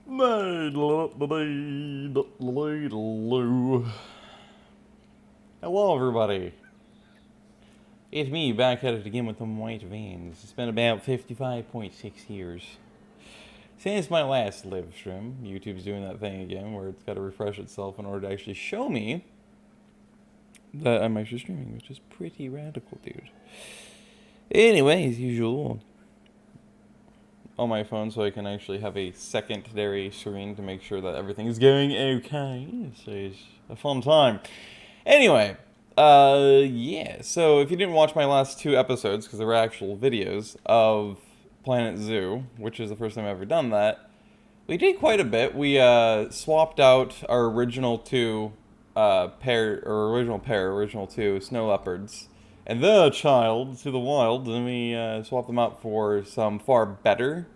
Hello, everybody. It's me, back at it again with them white veins. It's been about 55.6 years since my last live stream. YouTube's doing that thing again where it's got to refresh itself in order to actually show me that I'm actually streaming, which is pretty radical, dude. Anyway, as usual, on my phone so I can actually have a secondary screen to make sure that everything is going okay. So it's a fun time. Anyway, yeah, so if you didn't watch my last two episodes, because they were actual videos of Planet Zoo, which is the first time I've ever done that, we did quite a bit. We swapped out our original two original two snow leopards, and the child to the wild, and we swapped them out for some far better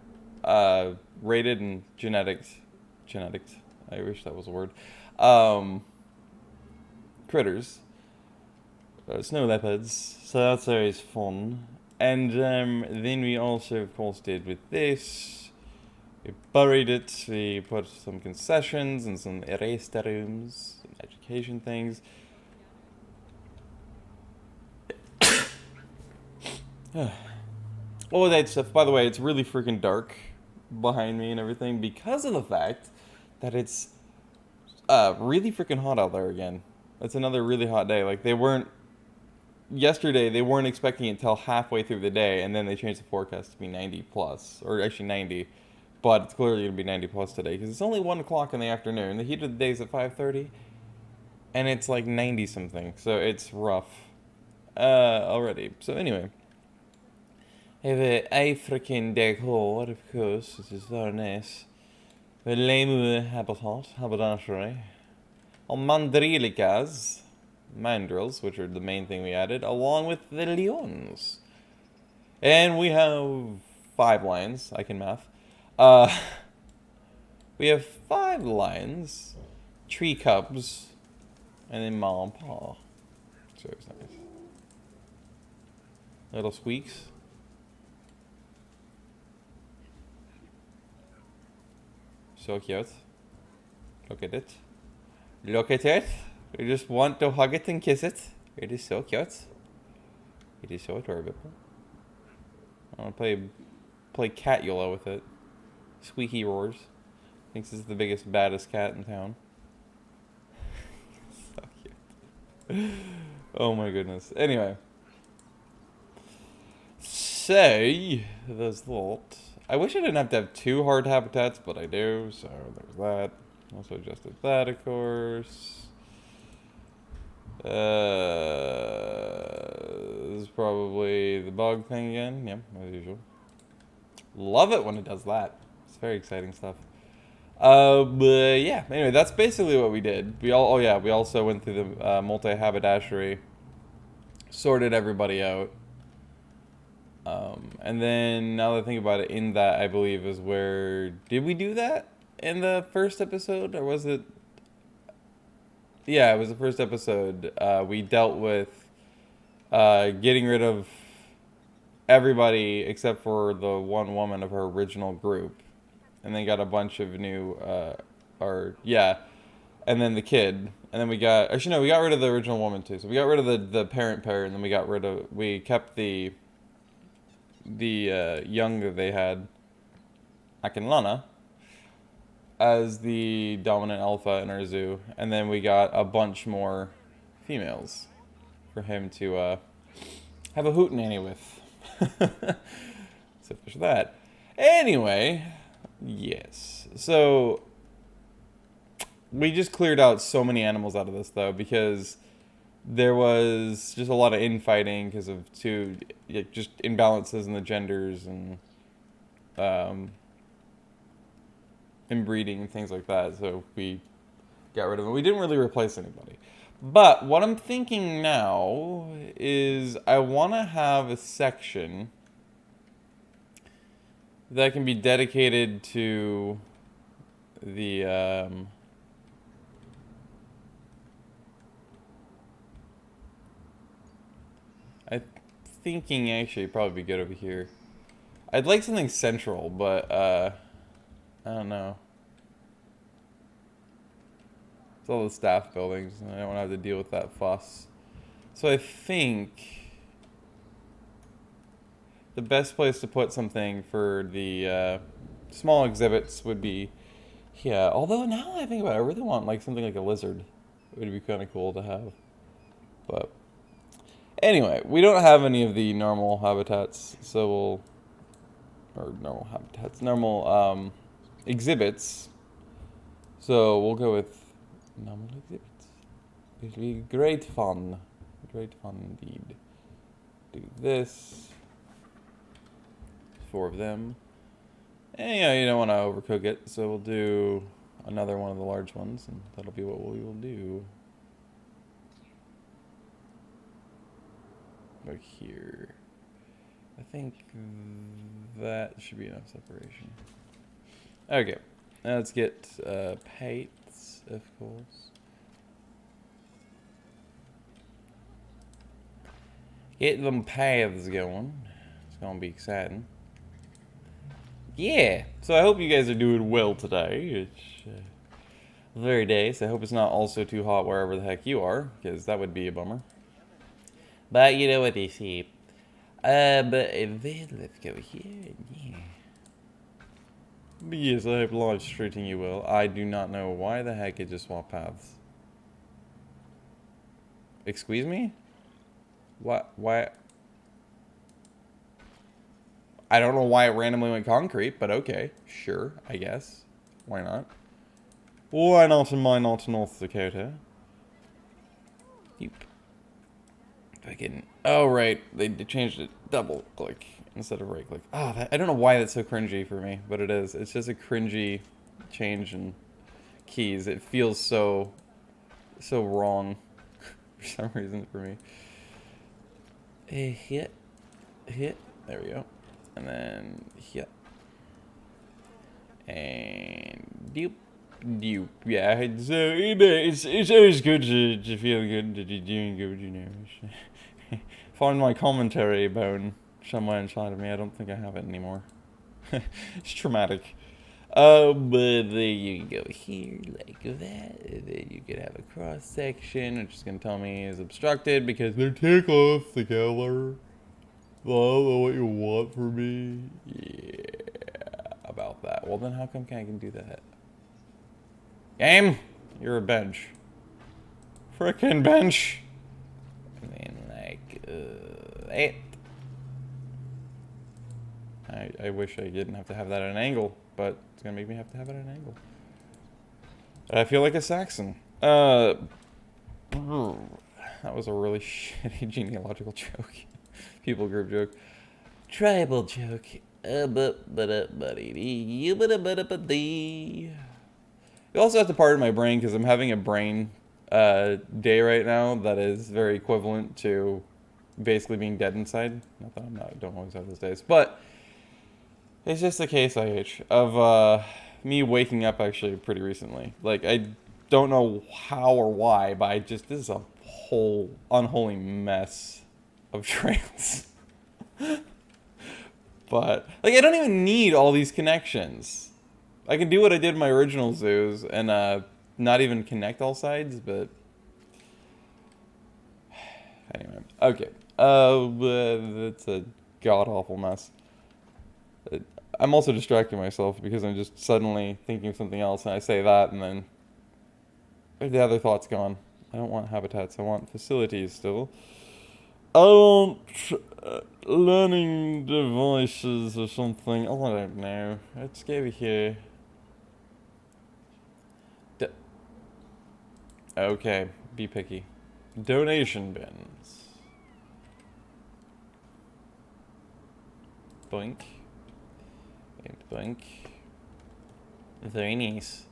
rated and genetics, I wish that was a word, critters. Snow leopards, so that's always fun. And then we also, of course, did with this. We buried it, we put some concessions and some erased rooms, some education things. All that stuff, by the way, it's really freaking dark behind me and everything because of the fact that it's really freaking hot out there again. It's another really hot day. Like, yesterday they weren't expecting it until halfway through the day, and then they changed the forecast to be 90 plus, or actually 90, but it's clearly going to be 90 plus today because it's only 1 o'clock in the afternoon. The heat of the day is at 5:30, and it's like 90 something, so it's rough already. So anyway, I have an African decor, of course, which is very nice. The lemur haberdashery, mandrilicas, mandrills, which are the main thing we added, along with the leons. And we have 5 lions. I can math. We have 5 lions, 3 cubs, and then mom and pa. So it's nice. Little squeaks. So cute. Look at it. Look at it. You just want to hug it and kiss it. It is so cute. It is so adorable. I want to play Catula with it. Squeaky roars. Thinks this is the biggest, baddest cat in town. So cute. Oh my goodness. Anyway. Say, there's that. I wish I didn't have to have 2 hard habitats, but I do, so there's that. Also adjusted that, of course. This is probably the bug thing again. Yep, as usual. Love it when it does that. It's very exciting stuff. But yeah, anyway, that's basically what we did. We also went through the multi-haberdashery, sorted everybody out. And then, now that I think about it, in that, I believe, is where... Did we do that in the first episode? Or was it... Yeah, it was the first episode. We dealt with getting rid of everybody except for the one woman of her original group. And then got a bunch of new... And then the kid. And then we got... Actually, no, we got rid of the original woman, too. So we got rid of the parent pair, and then we kept the young that they had, Akinlana, as the dominant alpha in our zoo, and then we got a bunch more females for him to have a hootenanny with. So there's that. Anyway, yes. So we just cleared out so many animals out of this, though, because there was just a lot of infighting because of just imbalances in the genders and inbreeding and things like that. So we got rid of them. We didn't really replace anybody. But what I'm thinking now is I want to have a section that can be dedicated to the I'm thinking actually it'd probably be good over here. I'd like something central, but I don't know. It's all the staff buildings, and I don't want to have to deal with that fuss. So I think the best place to put something for the small exhibits would be, yeah. Although now I think about it, I really want like something like a lizard. It would be kind of cool to have. But anyway, we don't have any of the normal habitats, so normal exhibits. So we'll go with normal exhibits. It'll be great fun. Great fun indeed. Do this. 4 of them. And yeah, you don't want to overcook it, so we'll do another one of the large ones, and that'll be what we will do. Like here. I think that should be enough separation. Okay, now let's get paints, of course. Get them paths going. It's gonna be exciting. Yeah, so I hope you guys are doing well today. It's very nice. I hope it's not also too hot wherever the heck you are, because that would be a bummer. But you know what they say. But then let's go here. Yeah. But yes, I hope life's treating you well. I do not know why the heck it just swapped paths. Excuse me? What? Why? I don't know why it randomly went concrete, but okay. Sure, I guess. Why not? Why not in my not North Dakota? Yep. Fucking. Oh, right. They changed it. Double click instead of right click. Oh, I don't know why that's so cringy for me, but it is. It's just a cringy change in keys. It feels so wrong for some reason for me. Hit. There we go. And then hit. And doop. Yeah, it's always good to feel good that you're doing good, you know. Find my commentary bone somewhere inside of me. I don't think I have it anymore. It's traumatic. But there you go here, like that. And then you could have a cross section, which is gonna tell me is obstructed because they take off the color. I don't know what you want from me. Yeah, about that. Well, then how come I can do that? Game, you're a bench. Frickin' bench. I mean, like, it. I wish I didn't have to have that at an angle, but it's gonna make me have to have it at an angle. I feel like a Saxon. That was a really shitty genealogical joke. People group joke. Tribal joke. You also have to pardon my brain because I'm having a brain day right now that is very equivalent to basically being dead inside. Not that I don't always have those days, but it's just a case of me waking up actually pretty recently. Like, I don't know how or why, but this is a whole unholy mess of trails. But, like, I don't even need all these connections. I can do what I did in my original zoos and not even connect all sides, but anyway. Okay. It's a god-awful mess. I'm also distracting myself because I'm just suddenly thinking of something else, and I say that, and then the other thought's gone. I don't want habitats. I want facilities still. I want learning devices or something. Oh, I don't know. Let's go here. Okay, be picky. Donation bins. Boink. And boink. Very nice.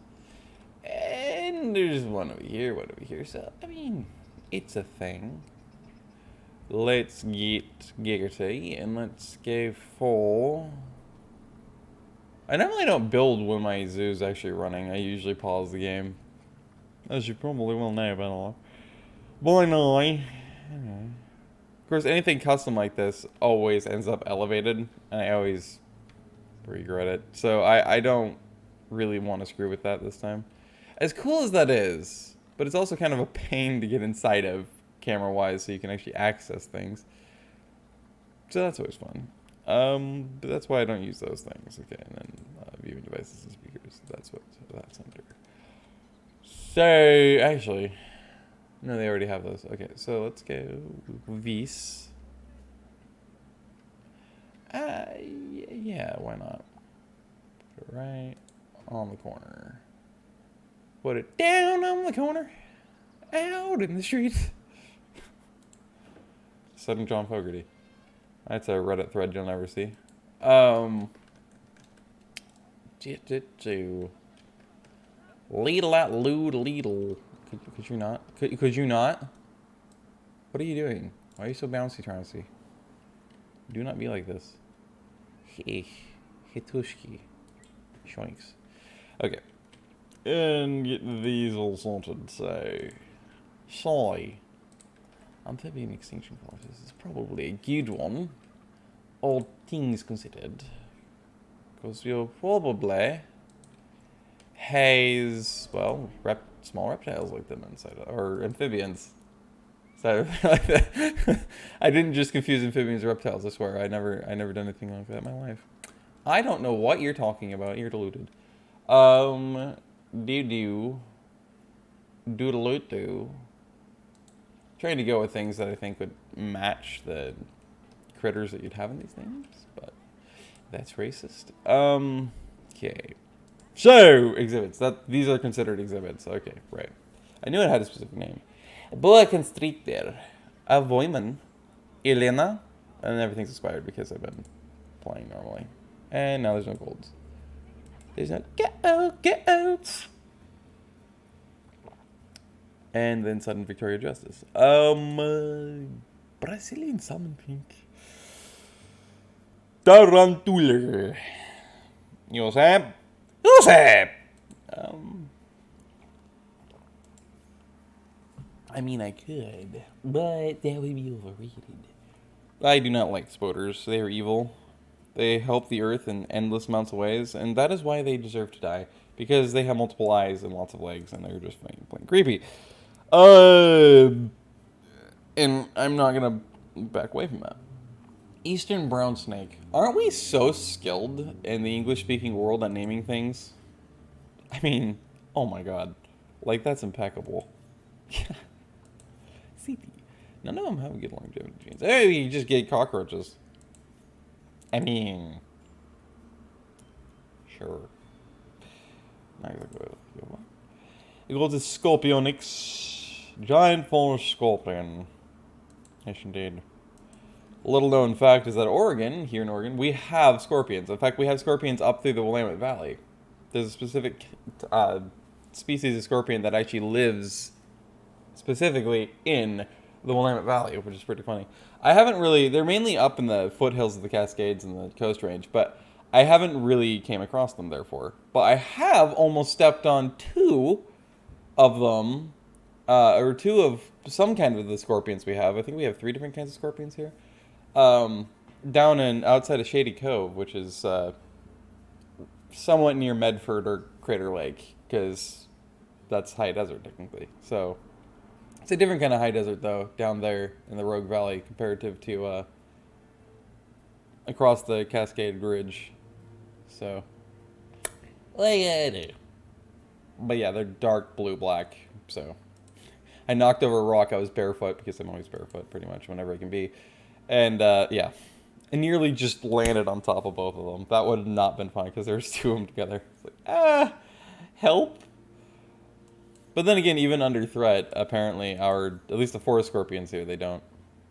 And there's one over here, one over here. So, I mean, it's a thing. Let's get Giggity and let's go for... I normally don't build when my zoo's actually running. I usually pause the game. As you probably will know by now. By now. Of course, anything custom like this always ends up elevated, and I always regret it. So I don't really want to screw with that this time. As cool as that is, but it's also kind of a pain to get inside of camera-wise so you can actually access things. So that's always fun. But that's why I don't use those things. Okay, and then viewing devices and speakers. That's what that's under. So, actually, no, they already have those. Okay, so let's go Vis. Yeah, why not? Put it right on the corner. Put it down on the corner. Out in the street. Sudden John Fogerty. That's a Reddit thread you'll never see. Leadle out lewd leadle. Could you not? Could you not? What are you doing? Why are you so bouncy, Trouncy? Do not be like this. Hey, hitushki. Shoinks. Okay. And get these all sorted, so... Soy. Amphibian extinction forces is probably a good one. All things considered. Because you'll probably has, well, small reptiles like them inside, or amphibians. So, like that. I didn't just confuse amphibians with reptiles, I swear. I never done anything like that in my life. I don't know what you're talking about. You're deluded. Doodaloo. Trying to go with things that I think would match the critters that you'd have in these things, but that's racist. Okay. So, exhibits. These are considered exhibits. Okay, right. I knew it had a specific name. Boa constrictor. A woman. Elena. And everything's expired because I've been playing normally. And now there's no golds. There's no get out. And then sudden Victoria Justice. Brazilian Salmon Pink. Tarantula. Josep. I mean, I could, but that would be overrated. I do not like spoders. They are evil. They help the earth in endless amounts of ways, and that is why they deserve to die. Because they have multiple eyes and lots of legs, and they're just plain creepy. And I'm not gonna back away from that. Eastern brown snake. Aren't we so skilled in the English-speaking world at naming things? I mean, oh my god. Like, that's impeccable. CT. None of them have good longevity genes. Hey, you just get cockroaches. I mean... Sure. Not exactly what it goes to Scorpionix. Giant forest scorpion. Yes, indeed. Little known fact is that here in Oregon, we have scorpions. In fact, we have scorpions up through the Willamette Valley. There's a specific species of scorpion that actually lives specifically in the Willamette Valley, which is pretty funny. They're mainly up in the foothills of the Cascades and the Coast Range, but I haven't really came across them, therefore. But I have almost stepped on two of them, or two of some kind of the scorpions we have. I think we have 3 different kinds of scorpions here. Down outside of Shady Cove, which is somewhat near Medford or Crater Lake, because that's high desert technically. So it's a different kind of high desert though, down there in the Rogue Valley, comparative to across the Cascade Ridge. So, what you gotta do? But yeah, they're dark blue-black. So I knocked over a rock. I was barefoot because I'm always barefoot pretty much whenever I can be. And, yeah. I nearly just landed on top of both of them. That would have not been fun because there's 2 of them together. It's like, help. But then again, even under threat, apparently at least the forest scorpions here, they don't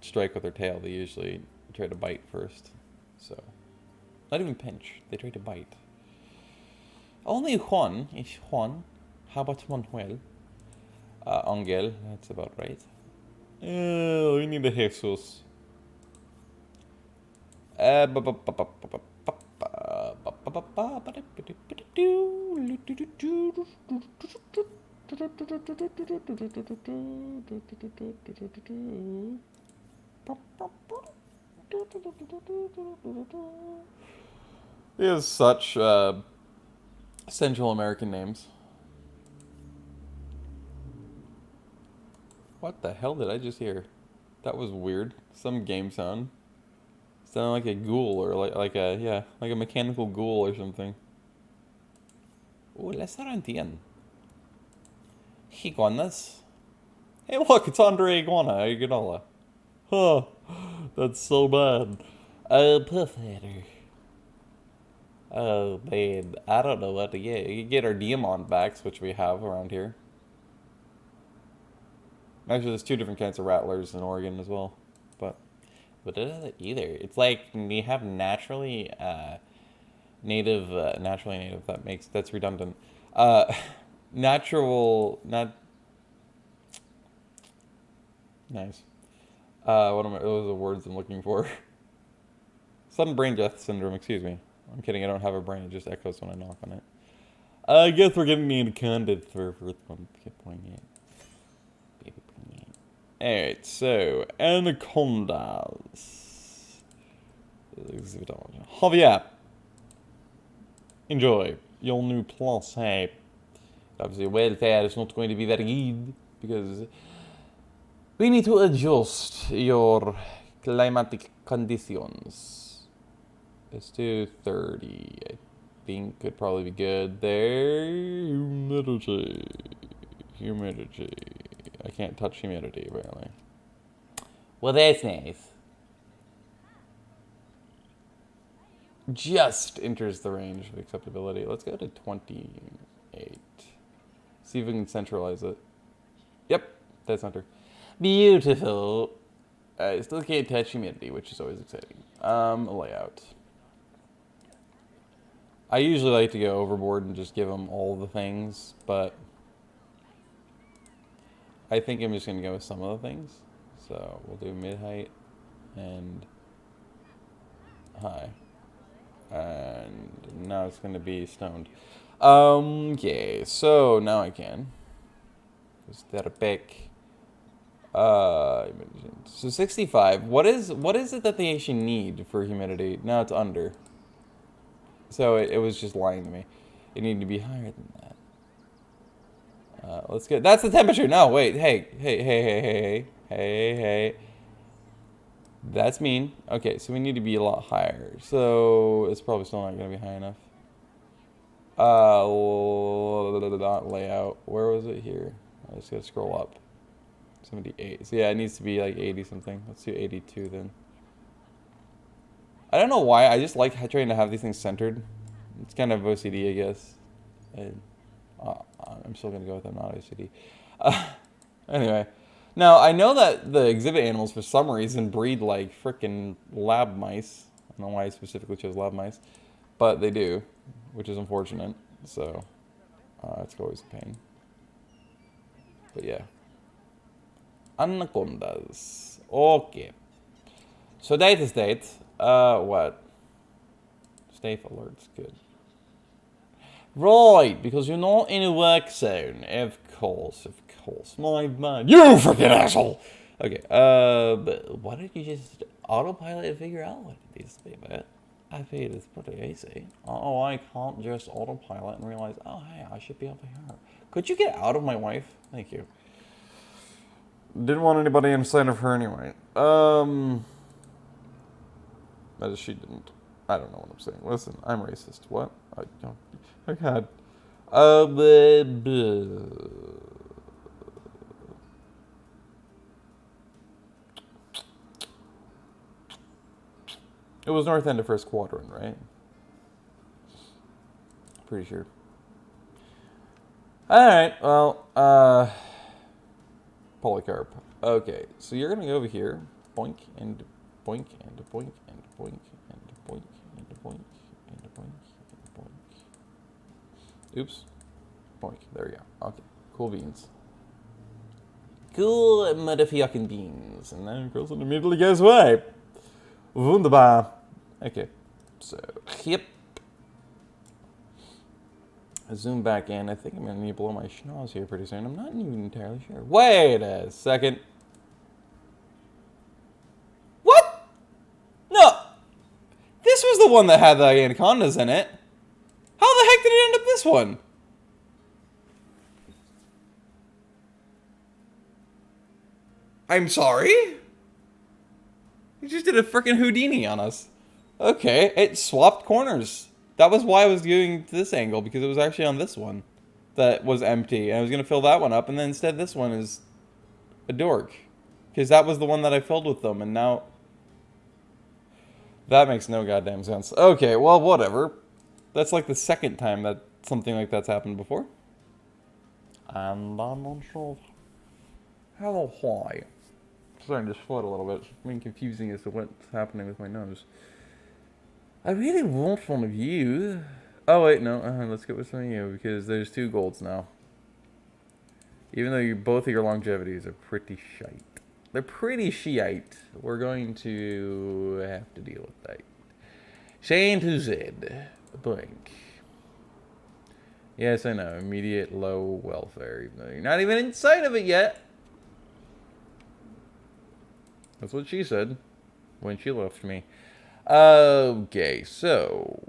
strike with their tail. They usually try to bite first. So, not even pinch. They try to bite. Only Juan is Juan. How about Manuel? Angel, that's about right. We need a Jesus. He has such Central American names. What the hell did I just hear? That was weird. Some game sound. Sounded like a ghoul or like a mechanical ghoul or something. Oh, let's not entiende. Iguanas. Hey, look, it's Andre Iguana. Iguanola. Huh. That's so bad. Puffhatter. Oh, man. I don't know what to get. You can get our Diamond backs, which we have around here. Actually, there's 2 different kinds of rattlers in Oregon as well. But it doesn't either. It's like we have naturally native. That's redundant. Natural, not nice. What am I? Those are the words I'm looking for. Sudden brain death syndrome. Excuse me. I'm kidding. I don't have a brain. It just echoes when I knock on it. I guess we're getting the anaconda for one. Poignant. Alright, so anacondas. Javier, enjoy your new plus. Hey, obviously welfare is not going to be very good because we need to adjust your climatic conditions. Let's do 30. I think could probably be good there. Humidity. I can't touch humidity, apparently. Well, that's nice. Just enters the range of acceptability. Let's go to 28. See if we can centralize it. Yep, that's center. Beautiful. I still can't touch humidity, which is always exciting. Layout. I usually like to go overboard and just give them all the things, but I think I'm just going to go with some of the things. So we'll do mid-height and high. And now it's going to be stoned. Okay, so now I can. Aesthetic. So 65. What is it that they actually need for humidity? Now it's under. So it was just lying to me. It needed to be higher than that. Let's get. That's the temperature. No, wait. Hey. That's mean. Okay, so we need to be a lot higher. So it's probably still not going to be high enough. Layout. Where was it here? I just got to scroll up. 78. So yeah, it needs to be like 80 something. Let's do 82 then. I don't know why. I just like trying to have these things centered. It's kind of OCD, I guess. I'm still going to go with I'm not OCD. Anyway. Now, I know that the exhibit animals, for some reason, breed like frickin' lab mice. I don't know why I specifically chose lab mice. But they do, which is unfortunate. So, it's always a pain. But yeah. Anacondas. Okay. So date is date. What? Safe alerts, good. Right, because you're not in a work zone. Of course. My man. You freaking asshole! Okay, but why don't you just autopilot and figure out what it needs to be, man? I feel it's pretty easy. Oh, I can't just autopilot and realize, oh, hey, I should be over here. Could you get out of my wife? Thank you. Didn't want anybody inside of her anyway. As she didn't. I don't know what I'm saying. Listen, I'm racist. What? I don't. Oh, God. It was north end of first quadrant, right? Pretty sure. Alright, well, Polycarp. Okay, so you're gonna go over here. Boink, and boink, and boink, and boink, and boink, and boink, and boink, and boink. Oops. Boink. There we go. Okay. Cool beans. Cool motherfucking beans. And then goes and immediately goes away. Wunderbar. Okay. So, yep. I zoom back in. I think I'm going to need to blow my schnoz here pretty soon. I'm not even entirely sure. Wait a second. What? No. This was the one that had the anacondas in it. How the heck did it end up this one? I'm sorry? You just did a freaking Houdini on us. Okay, it swapped corners. That was why I was doing this angle, because it was actually on this one that was empty. And I was going to fill that one up, and then instead this one is a dork. Because that was the one that I filled with them, and now... That makes no goddamn sense. Okay, well, whatever. That's like the second time that something like that's happened before. And I'm not sure how why. Starting to float a little bit. It's being confusing as to what's happening with my nose. I really want one of you. Oh wait, no. Let's get with some of you because there's 2 golds now. Even though both of your longevities are pretty shite. They're pretty shite. We're going to have to deal with that. Shane to Zed. Blank. Yes, I know. Immediate low welfare. Even though you're not even inside of it yet. That's what she said when she left me. Okay, so...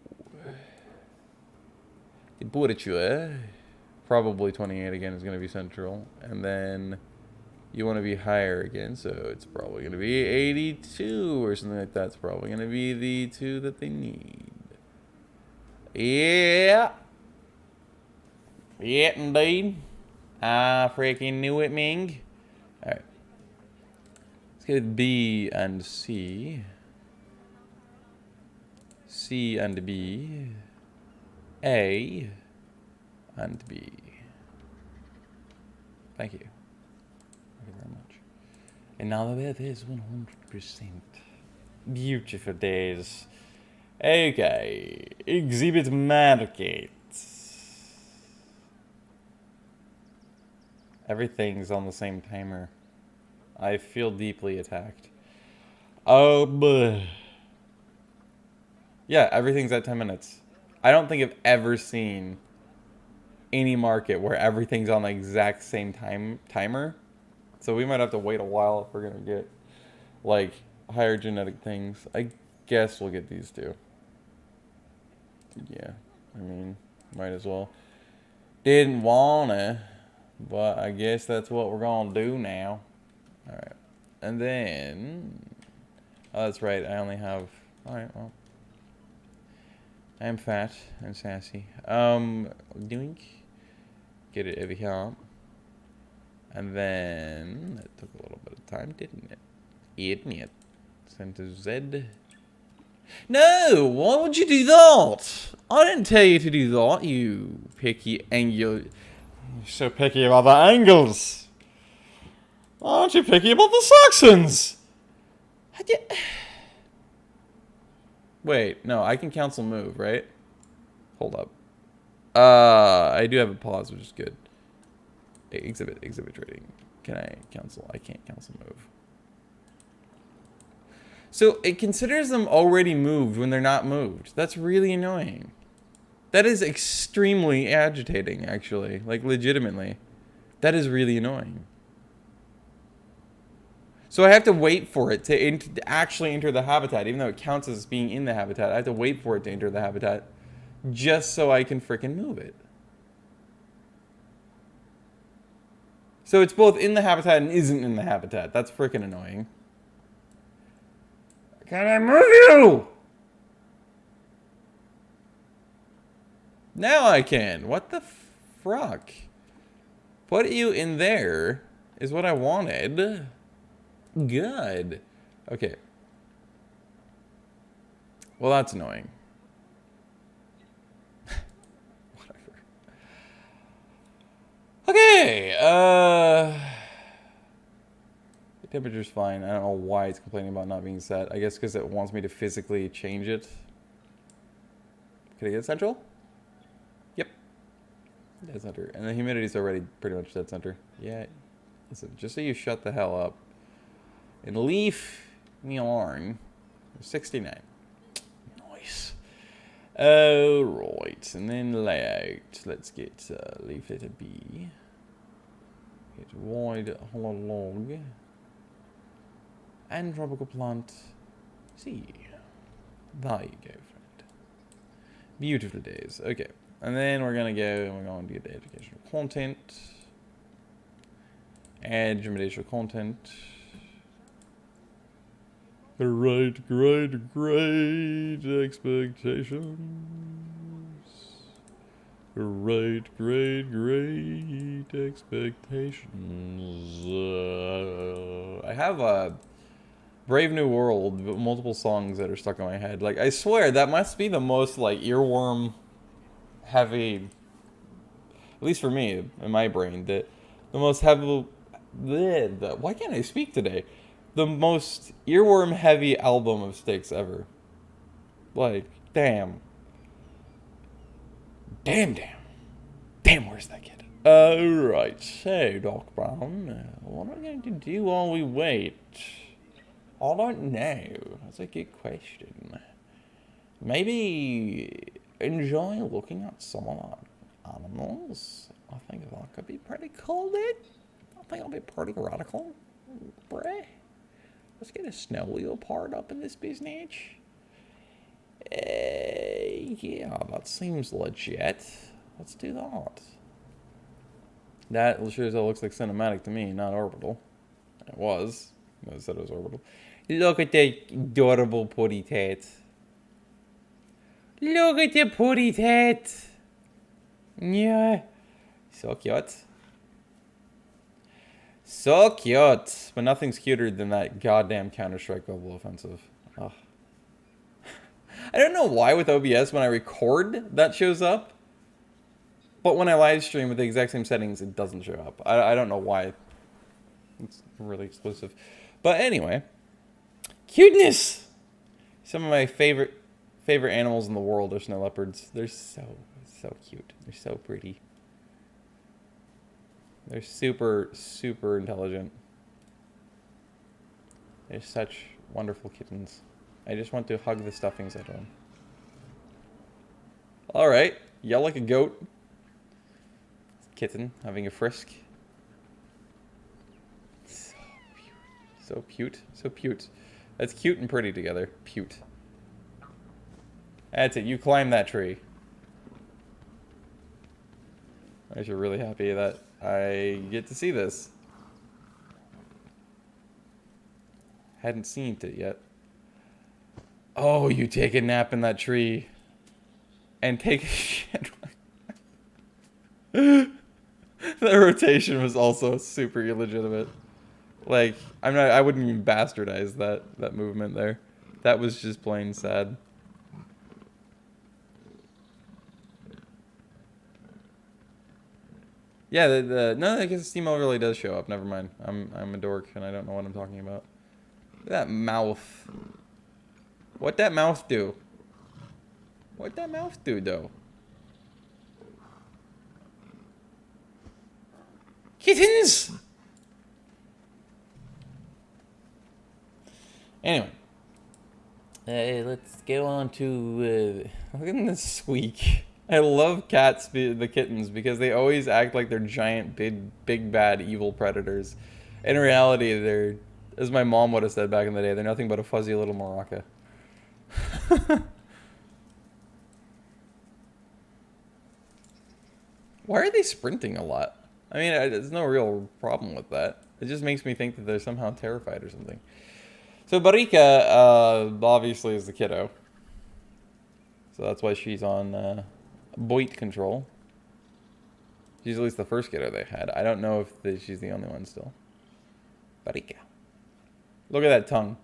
Temperature. Probably 28 again is going to be central. And then you want to be higher again, so it's probably going to be 82 or something like that. It's probably going to be the 2 that they need. Yeah. Yeah, indeed. I freaking knew it, Ming. Alright. Let's get B and C. C and B. A and B. Thank you. Thank you very much. And now the weather is 100%. Beautiful days. Okay. Exhibit market. Everything's on the same timer. I feel deeply attacked. Oh, bleh. Yeah, everything's at 10 minutes. I don't think I've ever seen any market where everything's on the exact same timer. So we might have to wait a while if we're going to get, like, higher genetic things. I guess we'll get these 2. Yeah, I mean, might as well. Didn't wanna, but I guess that's what we're gonna do now. Alright. And then... Oh, that's right, I only have... Alright, well... I am fat and sassy. Doink. Get it over here. And then... That took a little bit of time, didn't it? Didn't it? Send to Z. No! Why would you do that? I didn't tell you to do that, you picky angle. You're so picky about the angles. Aren't you picky about the Saxons? Wait, no, I can cancel move, right? Hold up. I do have a pause, which is good. Exhibit trading. Can I cancel? I can't cancel move. So it considers them already moved when they're not moved. That's really annoying. That is extremely agitating, actually. Like, legitimately. That is really annoying. So I have to wait for it to actually enter the habitat, even though it counts as being in the habitat. I have to wait for it to enter the habitat just so I can frickin' move it. So it's both in the habitat and isn't in the habitat. That's frickin' annoying. Can I move you? Now I can. What the fuck? Put you in there is what I wanted. Good. Okay. Well, that's annoying. Whatever. Okay. The temperature's fine. I don't know why it's complaining about not being set. I guess because it wants me to physically change it. Can I get central? Yep. Dead center. And the humidity's already pretty much dead center. Yeah. Listen, just so you shut the hell up. And leaf me alone. 69. Nice. Alright. And then layout. Let's get leaf letter B. Get wide hollow log. And tropical plant C. There you go, friend. Beautiful days. Okay. And then we're going to go and we're going to get the educational content. Add recommendational content. Great, great, great expectations. Great, great, great expectations. I have a Brave New World, but multiple songs that are stuck in my head. Like, I swear, that must be the most, like, earworm heavy, at least for me, in my brain, the most heavy, why can't I speak today? The most earworm heavy album of Styx ever. Like, damn. Damn, where's that kid? Right, so, Doc Brown, what are we going to do while we wait? I don't know. That's a good question. Maybe enjoy looking at some of our animals. I think that could be pretty cool, dude. I think it'll be pretty radical. Bruh. Let's get a snow leopard up in this business. Yeah, that seems legit. Let's do that. That sure as hell looks like cinematic to me, not orbital. It was. I said it was orbital. Look at the adorable putty tat. Look at the putty tat. Yeah. So cute. So cute. But nothing's cuter than that goddamn Counter-Strike Global Offensive. Ugh. I don't know why with OBS when I record that shows up. But when I live stream with the exact same settings, it doesn't show up. I don't know why. It's really exclusive. But anyway. Cuteness! Some of my favorite animals in the world are snow leopards. They're so cute. They're so pretty. They're super, super intelligent. They're such wonderful kittens. I just want to hug the stuffings out of them. Alright. Yell like a goat. Kitten having a frisk. So cute. So cute. That's cute and pretty together. Cute. That's it. You climb that tree. I'm actually really happy that I get to see this. Hadn't seen it yet. Oh, you take a nap in that tree. And take a shit. The rotation was also super illegitimate. Like, I wouldn't even bastardize that movement there. That was just plain sad. Yeah, no, I guess the steam really does show up. Never mind. I'm a dork and I don't know what I'm talking about. Look at that mouth. What'd that mouth do? What'd that mouth do, though? Kittens! Anyway. Let's go on to... look at this squeak. I love cats, the kittens, because they always act like they're giant, big, bad, evil predators. In reality, they're, as my mom would have said back in the day, they're nothing but a fuzzy little maraca. Why are they sprinting a lot? I mean, there's no real problem with that. It just makes me think that they're somehow terrified or something. So Barika, obviously, is the kiddo. So that's why she's on Boit control. She's at least the first kiddo they had. I don't know if she's the only one still. Barika. Look at that tongue.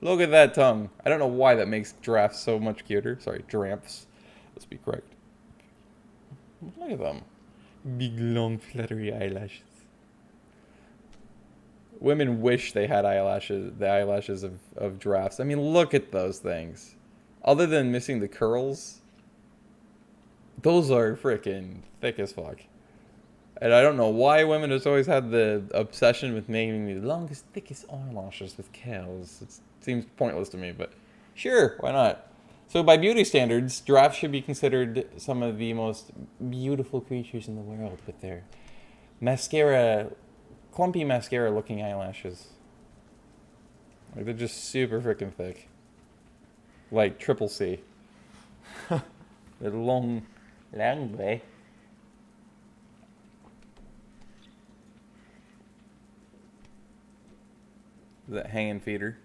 Look at that tongue. I don't know why that makes giraffes so much cuter. Sorry, giraffes. Let's be correct. Look at them. Big, long, fluttery eyelashes. Women wish they had eyelashes, the eyelashes of giraffes. I mean, look at those things. Other than missing the curls, those are freaking thick as fuck. And I don't know why women just always had the obsession with making the longest, thickest eyelashes with curls. It seems pointless to me, but sure, why not? So by beauty standards, giraffes should be considered some of the most beautiful creatures in the world with their mascara, clumpy mascara looking eyelashes. Like, they're just super freaking thick. Like triple C. They're long way. That hanging feeder.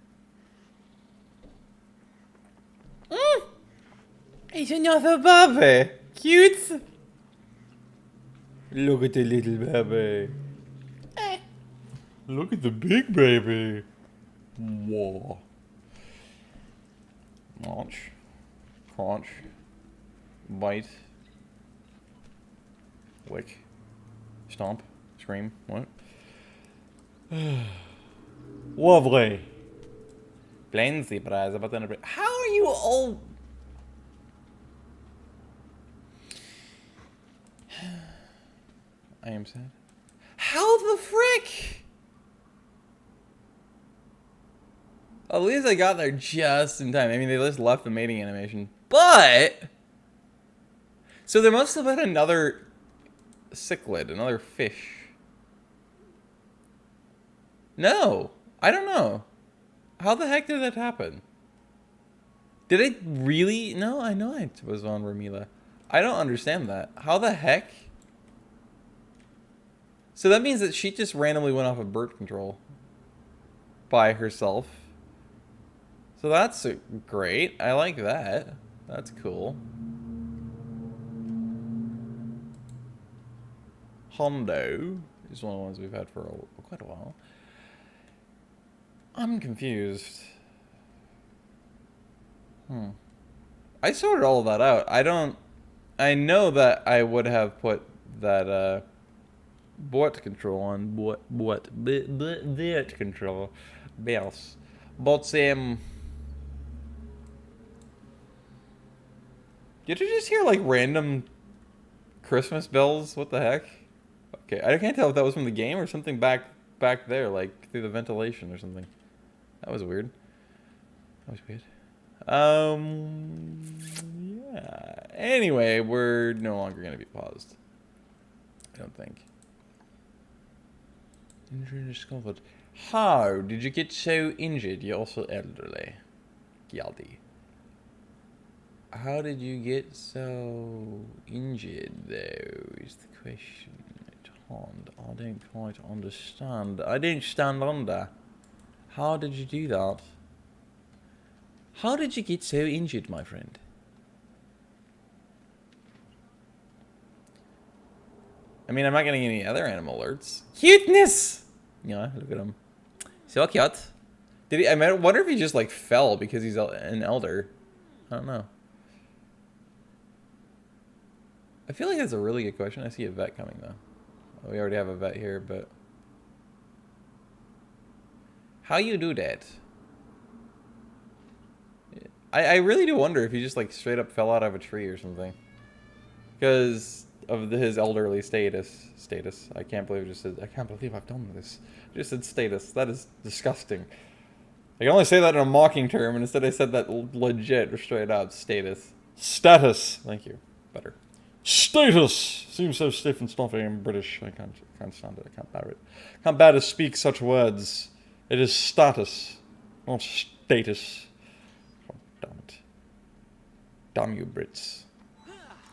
It's another baby. Cute. Look at the little baby. Look at the big baby. Whoa. Launch. Crunch. Bite. Lick. Stomp. Scream. What? Lovely. Plain zebras about the. How are you all? I am sad. How the frick? At least I got there just in time. I mean, they just left the mating animation. But so there must have been another cichlid, another fish. No, I don't know. How the heck did that happen? Did it really? No, I know it was on Ramila. I don't understand that. How the heck? So that means that she just randomly went off of birth control by herself. So that's great. I like that. That's cool. Hondo is one of the ones we've had for quite a while. I'm confused. I sorted all of that out. I know that I would have put that bot control on bot control bells. But did you just hear like random Christmas bells? What the heck? Okay, I can't tell if that was from the game or something back there, like through the ventilation or something. That was weird. Yeah. Anyway, we're no longer gonna be paused. I don't think. Injury discovered. How did you get so injured? You're also elderly. Guilty. How did you get so injured, though, is the question. I don't quite understand. I don't stand under. How did you do that? How did you get so injured, my friend? I mean, I'm not getting any other animal alerts. Cuteness! Yeah, look at him. So cute. Did he? I wonder if he just like fell because he's an elder. I don't know. I feel like that's a really good question. I see a vet coming though. Oh, we already have a vet here, but how you do that? I really do wonder if he just like straight up fell out of a tree or something because of his elderly status. I can't believe I've done this. I just said status. That is disgusting. I can only say that in a mocking term, and instead I said that legit or straight up status. Status. Thank you. Better. Status seems so stiff and stuffy and British. I can't stand it. I can't bear it. Can't bear to speak such words. It is status, not status. Oh, damn it. Damn you, Brits.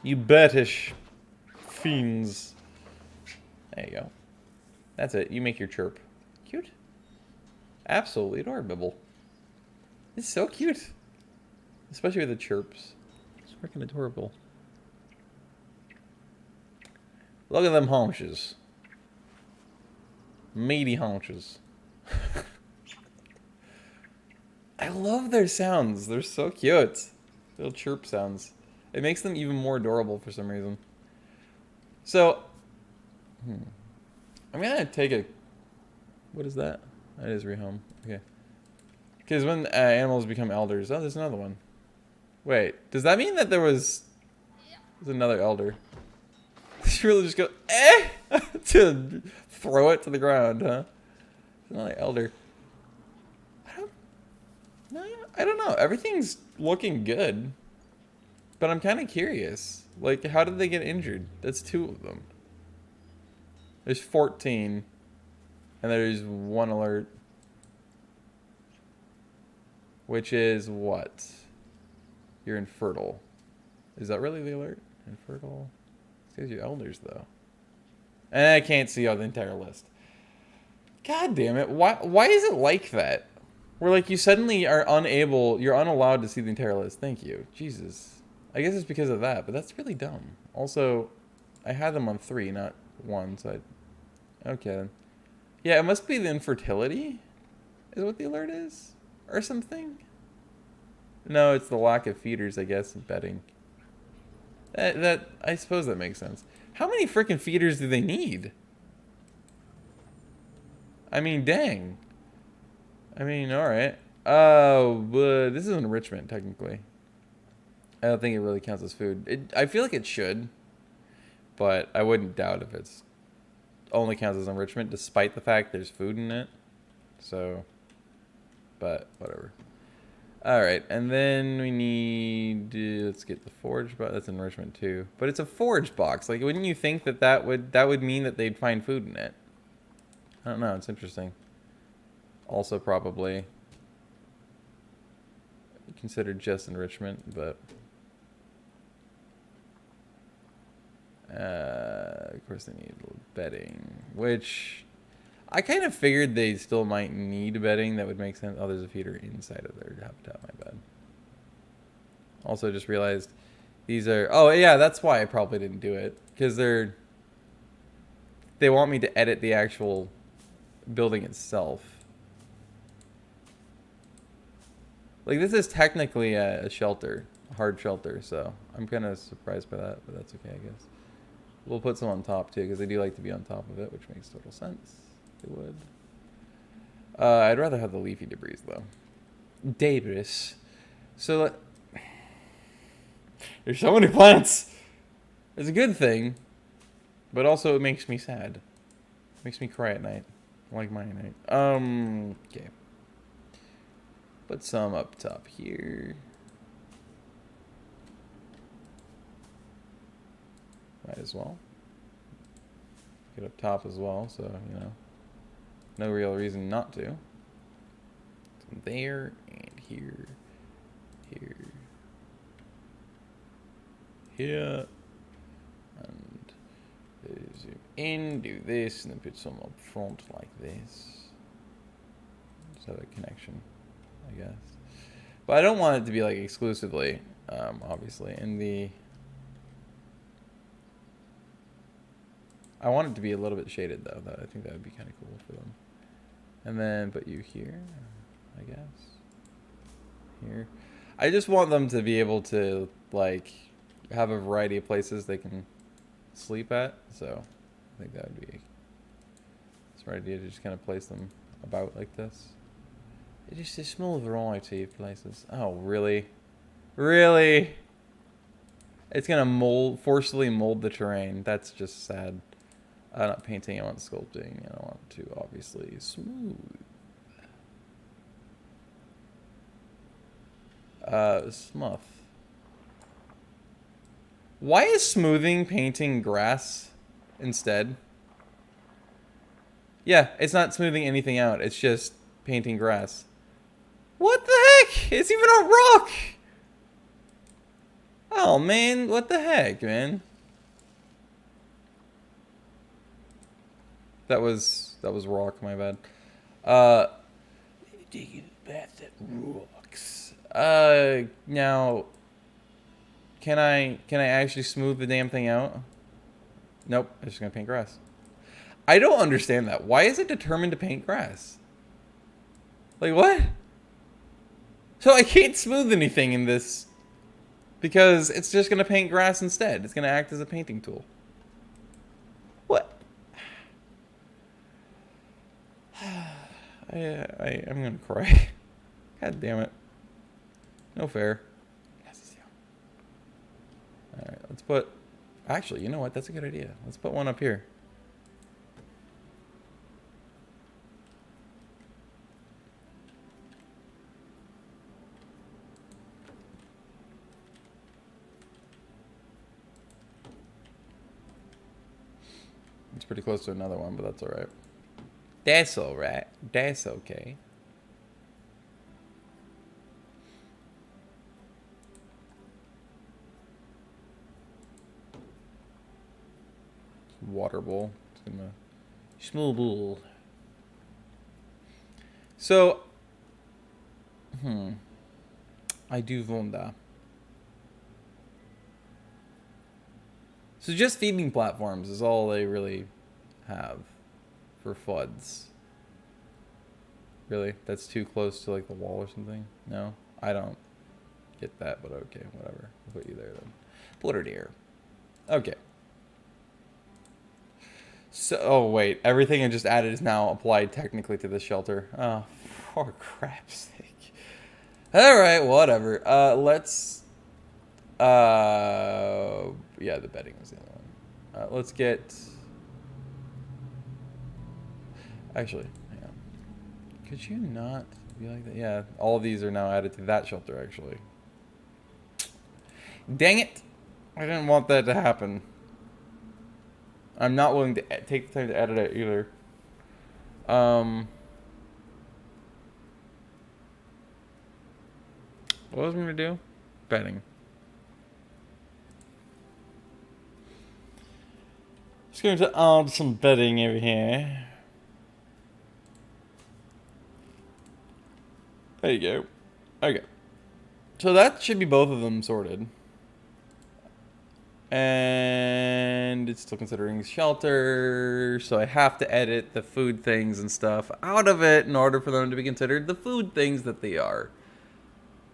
You British fiends. There you go. That's it. You make your chirp. Cute. Absolutely adorable. It's so cute. Especially with the chirps. It's freaking adorable. Look at them haunches. Meaty haunches. I love their sounds. They're so cute. Little chirp sounds. It makes them even more adorable for some reason. So, I'm gonna take a... What is that? That is rehome. Okay. Because when animals become elders... Oh, there's another one. Wait, does that mean that there's another elder? She really just go, to throw it to the ground, huh? It's not like elder. I don't know. Everything's looking good. But I'm kind of curious. Like, how did they get injured? That's 2 of them. There's 14. And there's 1 alert. Which is what? You're infertile. Is that really the alert? Infertile? It's because you're elders, though. And I can't see the entire list. God damn it. Why is it like that? Where, like, you suddenly are unable... You're unallowed to see the entire list. Thank you. Jesus. I guess it's because of that, but that's really dumb. Also, I had them on 3, not 1, so okay then. Yeah, it must be the infertility, is what the alert is? Or something? No, it's the lack of feeders, I guess, and bedding. I suppose that makes sense. How many freaking feeders do they need? I mean, dang. I mean, alright. Oh, but this is enrichment, technically. I don't think it really counts as food. I feel like it should, but I wouldn't doubt if it's only counts as enrichment, despite the fact there's food in it. So, but whatever. Alright, and then we need, let's get the forage box. That's enrichment too. But it's a forage box. Like, wouldn't you think that would mean that they'd find food in it? I don't know, it's interesting. Also probably considered just enrichment, but of course they need bedding, which I kind of figured they still might need bedding. That would make sense. Oh, there's a feeder inside of their habitat, my bad. Also just realized these are, oh yeah, that's why I probably didn't do it, because they want me to edit the actual building itself. Like, this is technically a shelter, a hard shelter, so I'm kind of surprised by that, but that's okay, I guess. We'll put some on top, too, because they do like to be on top of it, which makes total sense. They would. I'd rather have the leafy debris, though. Debris. So, there's so many plants! It's a good thing, but also it makes me sad. It makes me cry at night. Like my night. Okay. Put some up top here. Might as well. Get up top as well, so, you know. No real reason not to. So there, and here. Here. Here. And zoom in, do this, and then put some up front like this. Just have a connection, I guess. But I don't want it to be like exclusively, obviously, in the... I want it to be a little bit shaded though. I think that would be kind of cool for them. And then put you here, I guess. Here. I just want them to be able to, like, have a variety of places they can sleep at. So I think that would be a smart idea to just kind of place them about like this. It's just a small variety of places. Oh, really? Really? It's gonna forcefully mold the terrain. That's just sad. Not painting, I want sculpting, and I want to obviously smooth. Smuff. Why is smoothing painting grass instead? Yeah, it's not smoothing anything out. It's just painting grass. What the heck? It's even a rock! Oh, man. What the heck, man? That was rock, my bad. Taking a bath at rocks. Now, can I actually smooth the damn thing out? Nope, I'm just gonna paint grass. I don't understand that. Why is it determined to paint grass? Like, what? So I can't smooth anything in this because it's just gonna paint grass instead. It's gonna act as a painting tool. What? I'm gonna cry. God damn it. No fair. Alright, let's put... Actually, you know what? That's a good idea. Let's put one up here. It's pretty close to another one, but that's alright. That's alright. That's okay. Water bowl. It's gonna... Small bowl. So... I do wonder. So just feeding platforms is all they really have for FUDs. Really? That's too close to like the wall or something? No? I don't get that, but okay, whatever. I'll put you there then. Put it here. Okay. So, oh wait, everything I just added is now applied technically to this shelter. Oh, for crap's sake. Alright, whatever. Let's... yeah, the bedding was the other one. Let's get... Actually, hang on. Could you not be like that? Yeah, all of these are now added to that shelter, actually. Dang it! I didn't want that to happen. I'm not willing to take the time to edit it either. What was I gonna do? Bedding. Just going to add some bedding over here. There you go. Okay. So that should be both of them sorted. And it's still considering shelter, so I have to edit the food things and stuff out of it in order for them to be considered the food things that they are.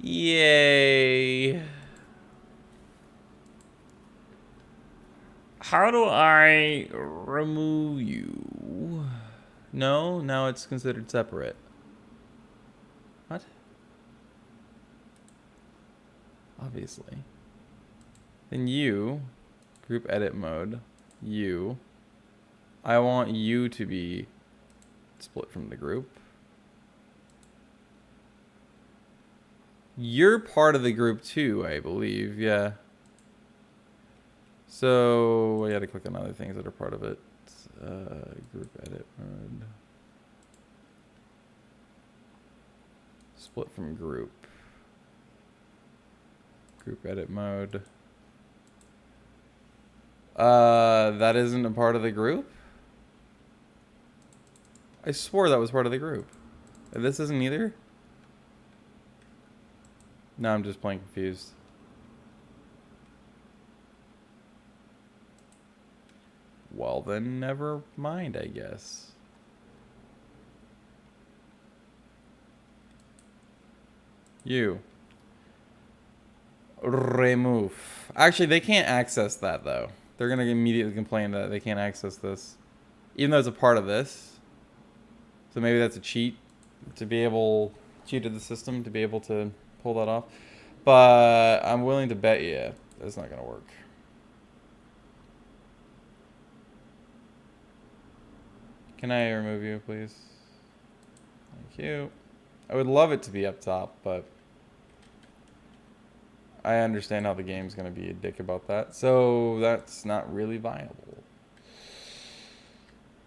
Yay. How do I remove you? No, now it's considered separate. What? Obviously. Then you, group edit mode, you, I want you to be split from the group. You're part of the group too, I believe, yeah. So, I gotta click on other things that are part of it. Group edit mode. Split from group. Group edit mode. That isn't a part of the group? I swore that was part of the group. This isn't either? No, I'm just plain confused. Well, then never mind, I guess. You. Remove. Actually, they can't access that, though. They're going to immediately complain that they can't access this. Even though it's a part of this. So maybe that's a cheat to be able... Cheated the system to be able to pull that off. But I'm willing to bet you that's not going to work. Can I remove you, please? Thank you. I would love it to be up top, but... I understand how the game's going to be a dick about that. So that's not really viable.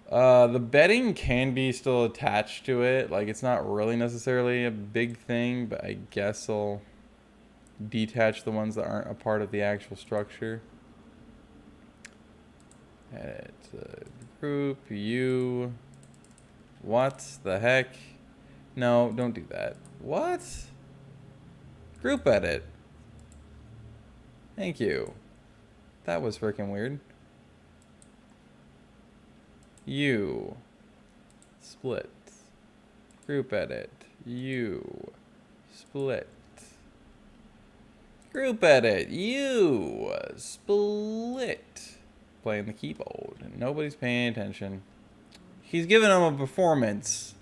The bedding can be still attached to it. Like, it's not really necessarily a big thing, but I guess I'll detach the ones that aren't a part of the actual structure. Edit group, you. What the heck? No, don't do that. What? Group edit. Thank you. That was freaking weird. You. Split. Group edit. You. Split. Group edit. You. Split. Playing the keyboard. Nobody's paying attention. He's giving them a performance.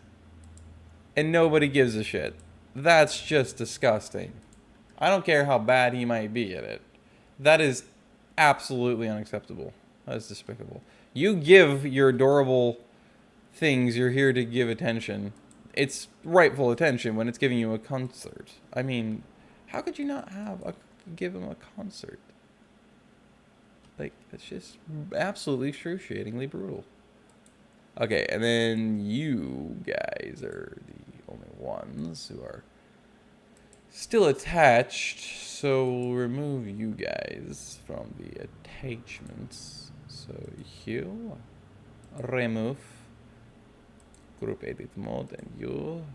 And nobody gives a shit. That's just disgusting. I don't care how bad he might be at it. That is absolutely unacceptable. That is despicable. You give your adorable things you're here to give attention. It's rightful attention when it's giving you a concert. I mean, how could you not give him a concert? Like, it's just absolutely excruciatingly brutal. Okay, and then you guys are the only ones who are still attached. So we'll remove you guys from the attachments. So you remove group edit mode and you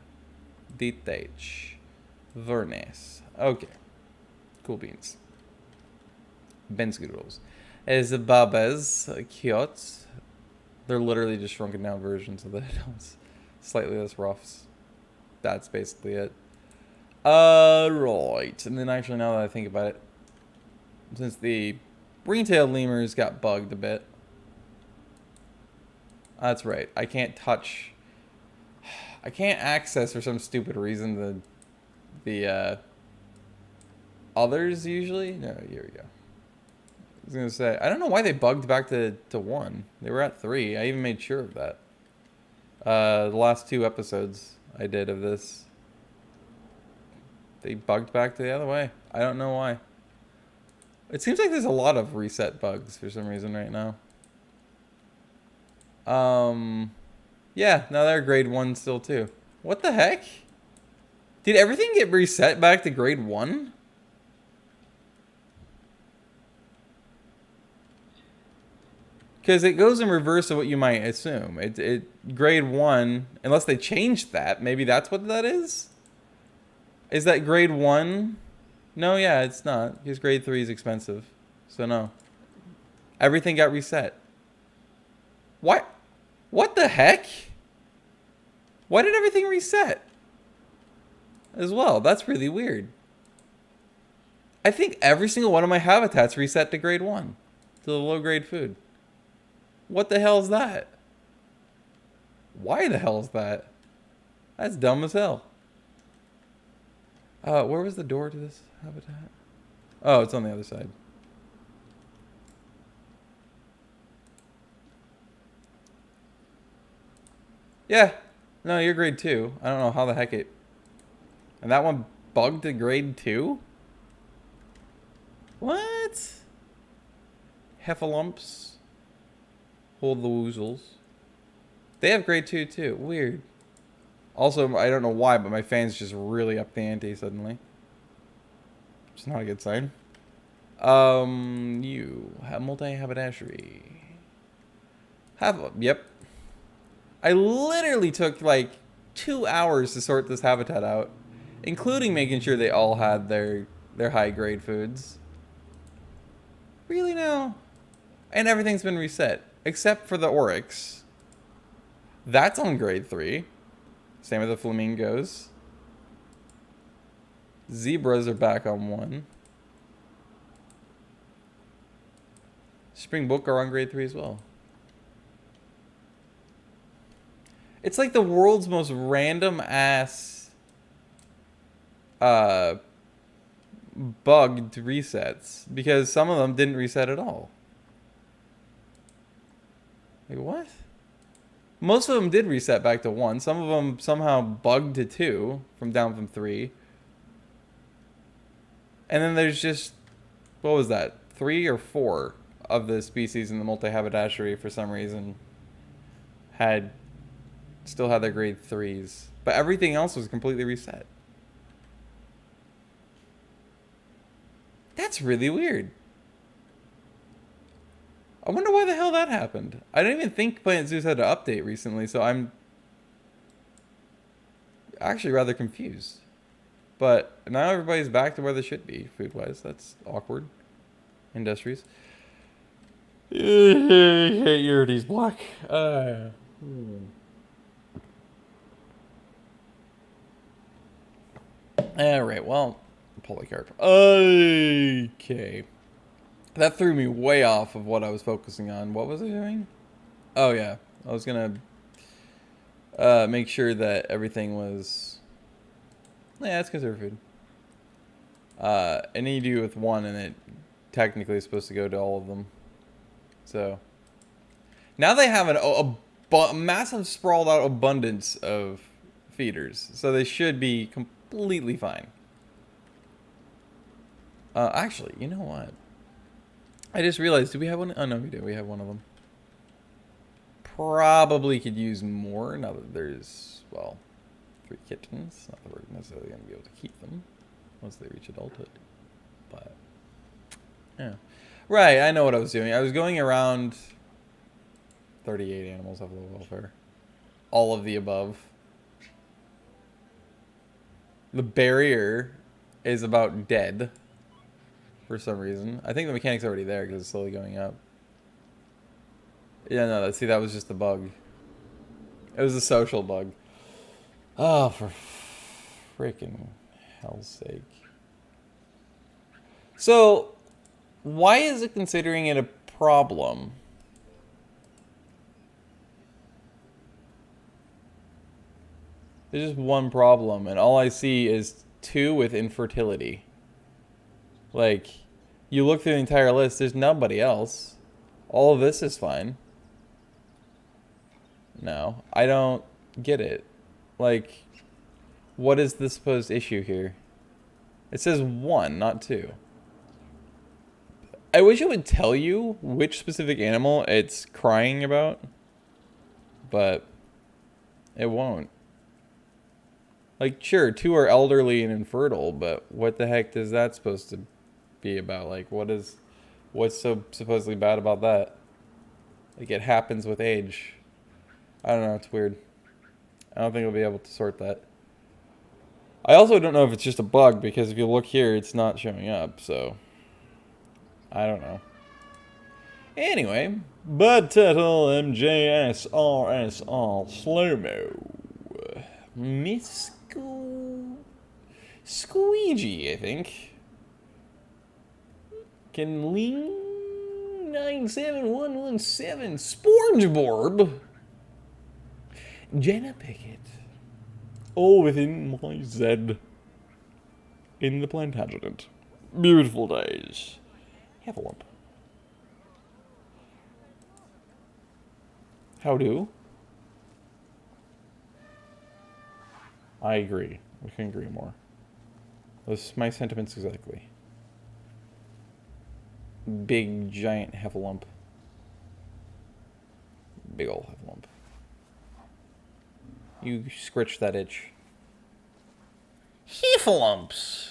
detach Vernes. Okay, cool beans. Ben's good rules. Is the Babas cute? They're literally just shrunken down versions of the headphones. Slightly less roughs. That's basically it. Right. And then actually, now that I think about it, since the ring-tailed lemurs got bugged a bit. That's right. I can't touch. I can't access for some stupid reason the others usually. No, here we go. I was gonna say, I don't know why they bugged back to 1. They were at 3. I even made sure of that. The last 2 episodes I did of this, they bugged back to the other way. I don't know why. It seems like there's a lot of reset bugs for some reason right now. Yeah, now they're grade 1 still too. What the heck? Did everything get reset back to grade 1? Because it goes in reverse of what you might assume. It grade 1, unless they changed that. Maybe that's what that is? Is that grade 1? No, yeah, it's not. Because grade 3 is expensive. So no. Everything got reset. What? What the heck? Why did everything reset? As well, that's really weird. I think every single one of my habitats reset to grade 1. To the low grade food. What the hell is that? Why the hell is that? That's dumb as hell. Where was the door to this habitat? Oh, it's on the other side. Yeah. No, you're grade 2. I don't know how the heck it... And that one bugged to grade 2? What? Heffalumps. Hold the woozles. They have grade 2 too. Weird. Also, I don't know why, but my fan's just really up the ante suddenly. It's not a good sign. You have multi-haberdashery. Yep. I literally took like 2 hours to sort this habitat out, including making sure they all had their high grade foods. Really now? And everything's been reset. Except for the oryx. That's on grade 3. Same with the flamingos. Zebras are back on 1. Springbok are on grade 3 as well. It's like the world's most random ass bugged resets. Because some of them didn't reset at all. Like, what? Most of them did reset back to 1. Some of them somehow bugged to 2 down from 3. And then there's just, what was that? 3 or 4 of the species in the multi-haberdashery for some reason still had their grade 3s. But everything else was completely reset. That's really weird. I wonder why the hell that happened. I don't even think Planet Zeus had an update recently, so I'm actually rather confused. But now everybody's back to where they should be, food-wise. That's awkward. Industries. Urity's black. Alright, well, polycarp. Okay. That threw me way off of what I was focusing on. What was I doing? Oh, yeah. I was going to make sure that everything was... Yeah, it's conserved food. And then you do it with 1, and it technically is supposed to go to all of them. So... Now they have a massive sprawled out abundance of feeders. So they should be completely fine. Actually, you know what? I just realized, do we have one? Oh, no, we do. We have one of them. Probably could use more now that there's, well, 3 kittens. Not that we're necessarily going to be able to keep them once they reach adulthood. But, yeah. Right, I know what I was doing. I was going around 38 animals have low welfare. All of the above. The barrier is about dead for some reason. I think the mechanic's already there because it's slowly going up. Yeah, no, see, that was just the bug. It was a social bug. Oh, for freaking hell's sake. So, why is it considering it a problem? There's just one problem, and all I see is 2 with infertility. Like, you look through the entire list, there's nobody else. All of this is fine. No, I don't get it. Like, what is the supposed issue here? It says 1, not 2. I wish it would tell you which specific animal it's crying about, but it won't. Like, sure, 2 are elderly and infertile, but what the heck is that supposed to be about? Like, what's so supposedly bad about that? Like, it happens with age. I don't know, it's weird. I don't think we'll be able to sort that. I also don't know if it's just a bug, because if you look here, it's not showing up, so I don't know. Anyway, Bud Tuttle, MJS, RSR, Slow-Mo, Miss Squeegee, I think. Kenling 97117, Sporgeboard, Jenna Pickett. All within my Z. In the Plantagenet. Beautiful days. Have a lump. How do? I agree. We can agree more. Those my sentiments exactly. Big, giant heffalump. Big ol' heffalump. You scritch that itch. Heffalumps!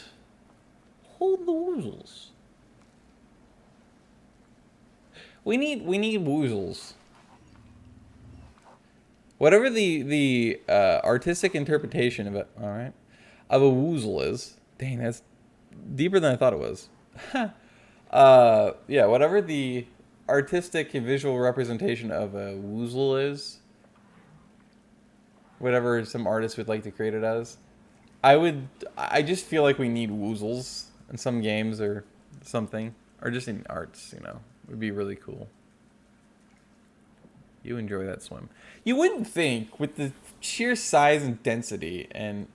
Hold the woozles. We need woozles. Whatever the artistic interpretation of it, alright, of a woozle is. Dang, that's deeper than I thought it was. Yeah, whatever the artistic and visual representation of a woozle is, whatever some artist would like to create it as, I just feel like we need woozles in some games or something, or just in arts, you know. It would be really cool. You enjoy that swim. You wouldn't think, with the sheer size and density and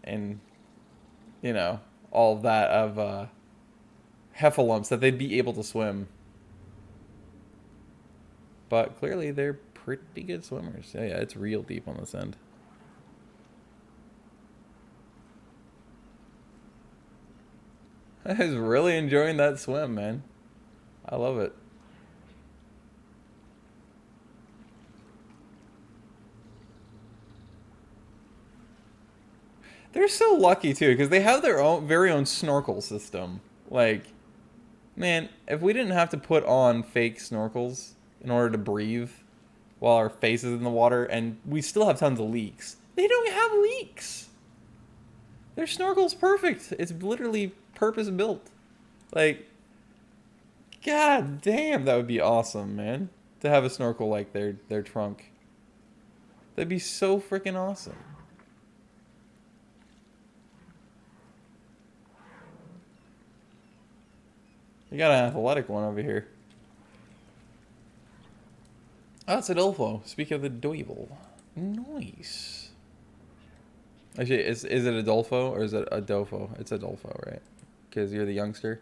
you know, all of that of heffalumps, that they'd be able to swim. But clearly they're pretty good swimmers. Yeah, it's real deep on this end. I was really enjoying that swim, man. I love it. They're so lucky, too, because they have their own very own snorkel system. Like, man, if we didn't have to put on fake snorkels in order to breathe while our face is in the water, and we still have tons of leaks. They don't have leaks. Their snorkel's perfect. It's literally purpose-built. Like, god damn, that would be awesome, man. To have a snorkel like their trunk. That'd be so freaking awesome. You got an athletic one over here. Oh, it's Adolfo. Speak of the devil. Nice. Actually, is it Adolfo or is it Adolfo? It's Adolfo, right? Because you're the youngster.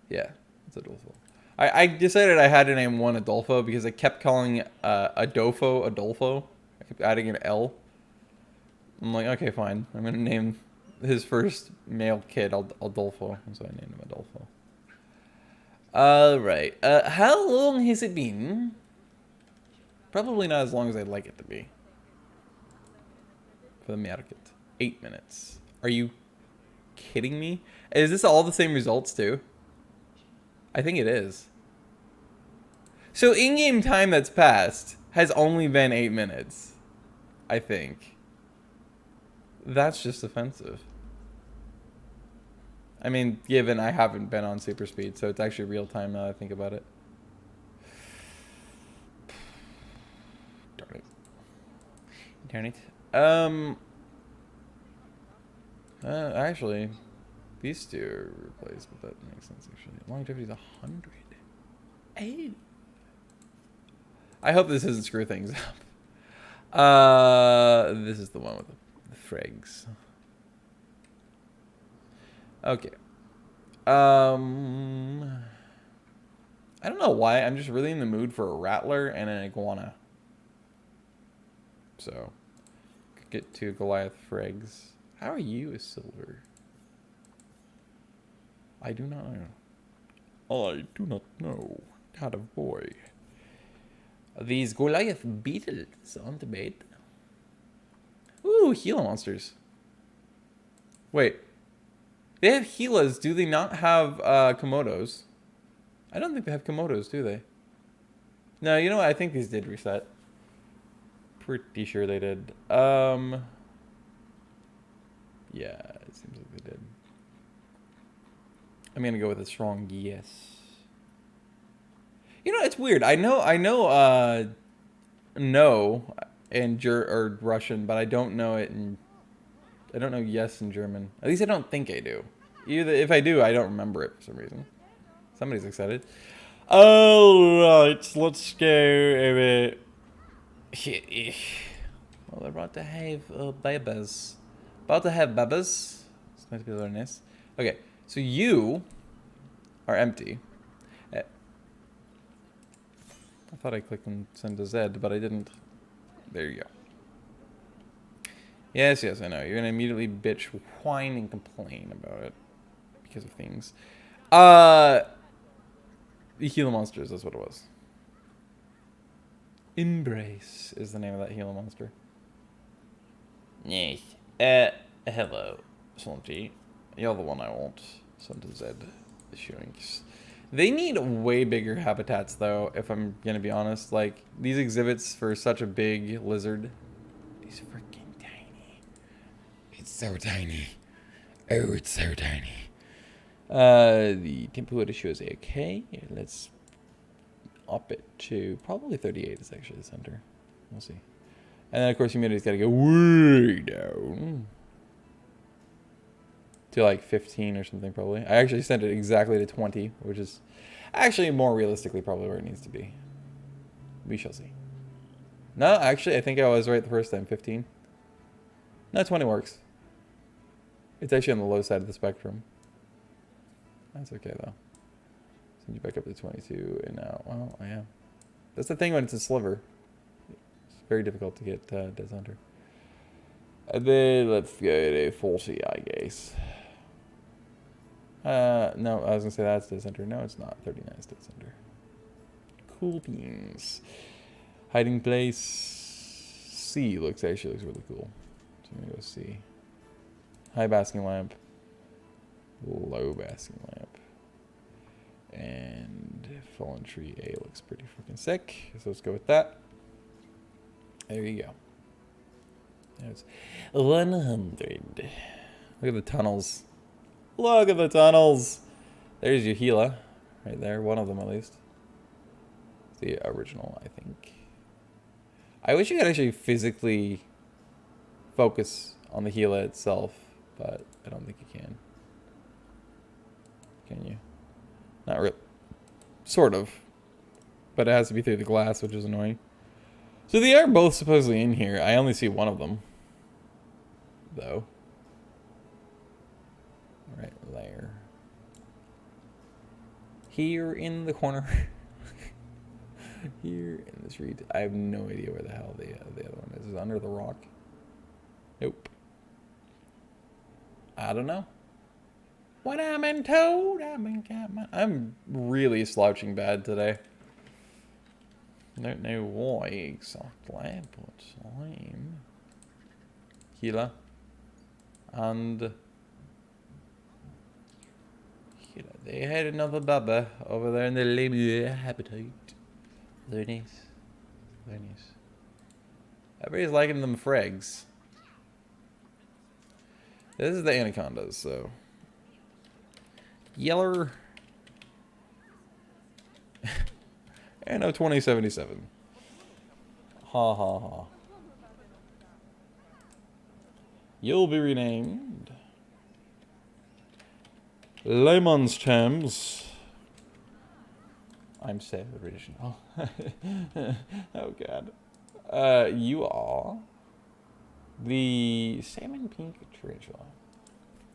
Yeah, it's Adolfo. I decided I had to name one Adolfo because I kept calling Adolfo. I kept adding an L. I'm like, okay, fine. I'm gonna name his first male kid Adolfo, so I named him Adolfo. Alright. How long has it been? Probably not as long as I'd like it to be. For the market. 8 minutes. Are you kidding me? Is this all the same results too? I think it is. So in-game time that's passed has only been 8 minutes. I think. That's just offensive. I mean, given I haven't been on super speed, so it's actually real time now that I think about it. Darn it. Darn it. Actually, these two are replaced, but that makes sense actually. Longevity is 100. Hey. I hope this doesn't screw things up. This is the one with the frags. Okay. I don't know why. I'm just really in the mood for a rattler and an iguana. So, could get 2 Goliath frags. How are you a silver? I do not know. I do not know. Kind of boy. These Goliath beetles aren't bad. Ooh, Gila monsters. Wait. They have Gilas. Do they not have Komodos? I don't think they have Komodos, do they? No, you know what? I think these did reset. Pretty sure they did. Yeah, it seems like they did. I'm gonna go with a strong yes. You know, it's weird. I know no in or Russian, but I don't know it in I don't know yes in German. At least I don't think I do. Either if I do, I don't remember it for some reason. Somebody's excited. Alright, let's go over here. Well, they're about to have babies. About to have babies. It's going to be very nice. Okay, so you are empty. I thought I clicked on send to Z, but I didn't. There you go. Yes, I know. You're going to immediately bitch, whine, and complain about it. Because of things. The Gila monsters, that's what it was. Embrace is the name of that Gila monster. Yes. Hello, Slanty. You're the one I want. Send to Z. The Shrinks. They need way bigger habitats, though, if I'm going to be honest. Like, these exhibits for such a big lizard. He's freaking tiny. It's so tiny. Oh, it's so tiny. The temperature issue is okay. Let's up it to probably 38 is actually the center. We'll see. And then, of course, humidity's got to go way down. To like 15 or something, probably. I actually sent it exactly to 20, which is actually more realistically probably where it needs to be. We shall see. No, actually, I think I was right the first time. 15. No, 20 works. It's actually on the low side of the spectrum. That's okay, though. Send you back up to 22, and now, well, I am. That's the thing when it's a sliver. It's very difficult to get Dead Hunter. And then let's go to 40, I guess. No, I was gonna say that's Dead Center. No, it's not. 39 is Dead Center. Cool beans. Hiding place. C actually looks really cool. So I'm gonna go C. High basking lamp. Low basking lamp. And fallen tree A looks pretty freaking sick. So let's go with that. There you go. There's 100. Look at the tunnels. Look at the tunnels. There's your Gila. Right there. One of them, at least. The original, I think. I wish you could actually physically focus on the Gila itself, but I don't think you can. Can you? Not really. Sort of. But it has to be through the glass, which is annoying. So they are both supposedly in here. I only see one of them. Though. Right there. Here in the corner. Here in this reed. I have no idea where the hell the other one is. Is it under the rock? Nope. I don't know. When I'm in toad, I'm really slouching bad today. I don't know why exactly, but I'm Gila and Gila. They had another bubba over there in the Lemur habitat. Very nice. Very nice. Everybody's liking them frags. This is the anacondas, so Yeller. Anno 2077. Ha ha ha. You'll be renamed Layman's Thames. I'm so original. Oh god. You are the salmon pink tarantula.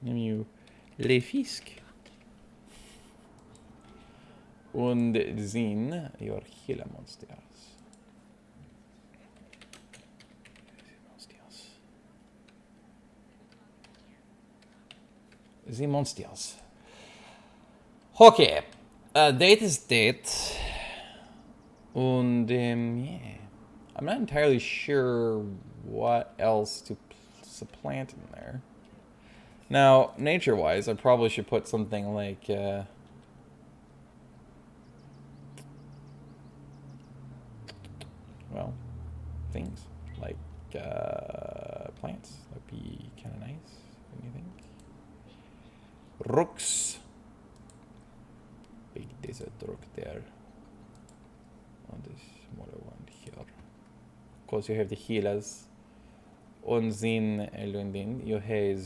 Name you Le Fisk. Und sehen your Gila Monsters. The Monsters. Okay. Date is date. Und, yeah. I'm not entirely sure what else to supplant in there. Now, nature-wise, I probably should put something like, well, things like plants. That'd be kind of nice. What do you think? Rooks. Big desert rook there. On this smaller one here. Of course, you have the healers. On Zin Lundin, you have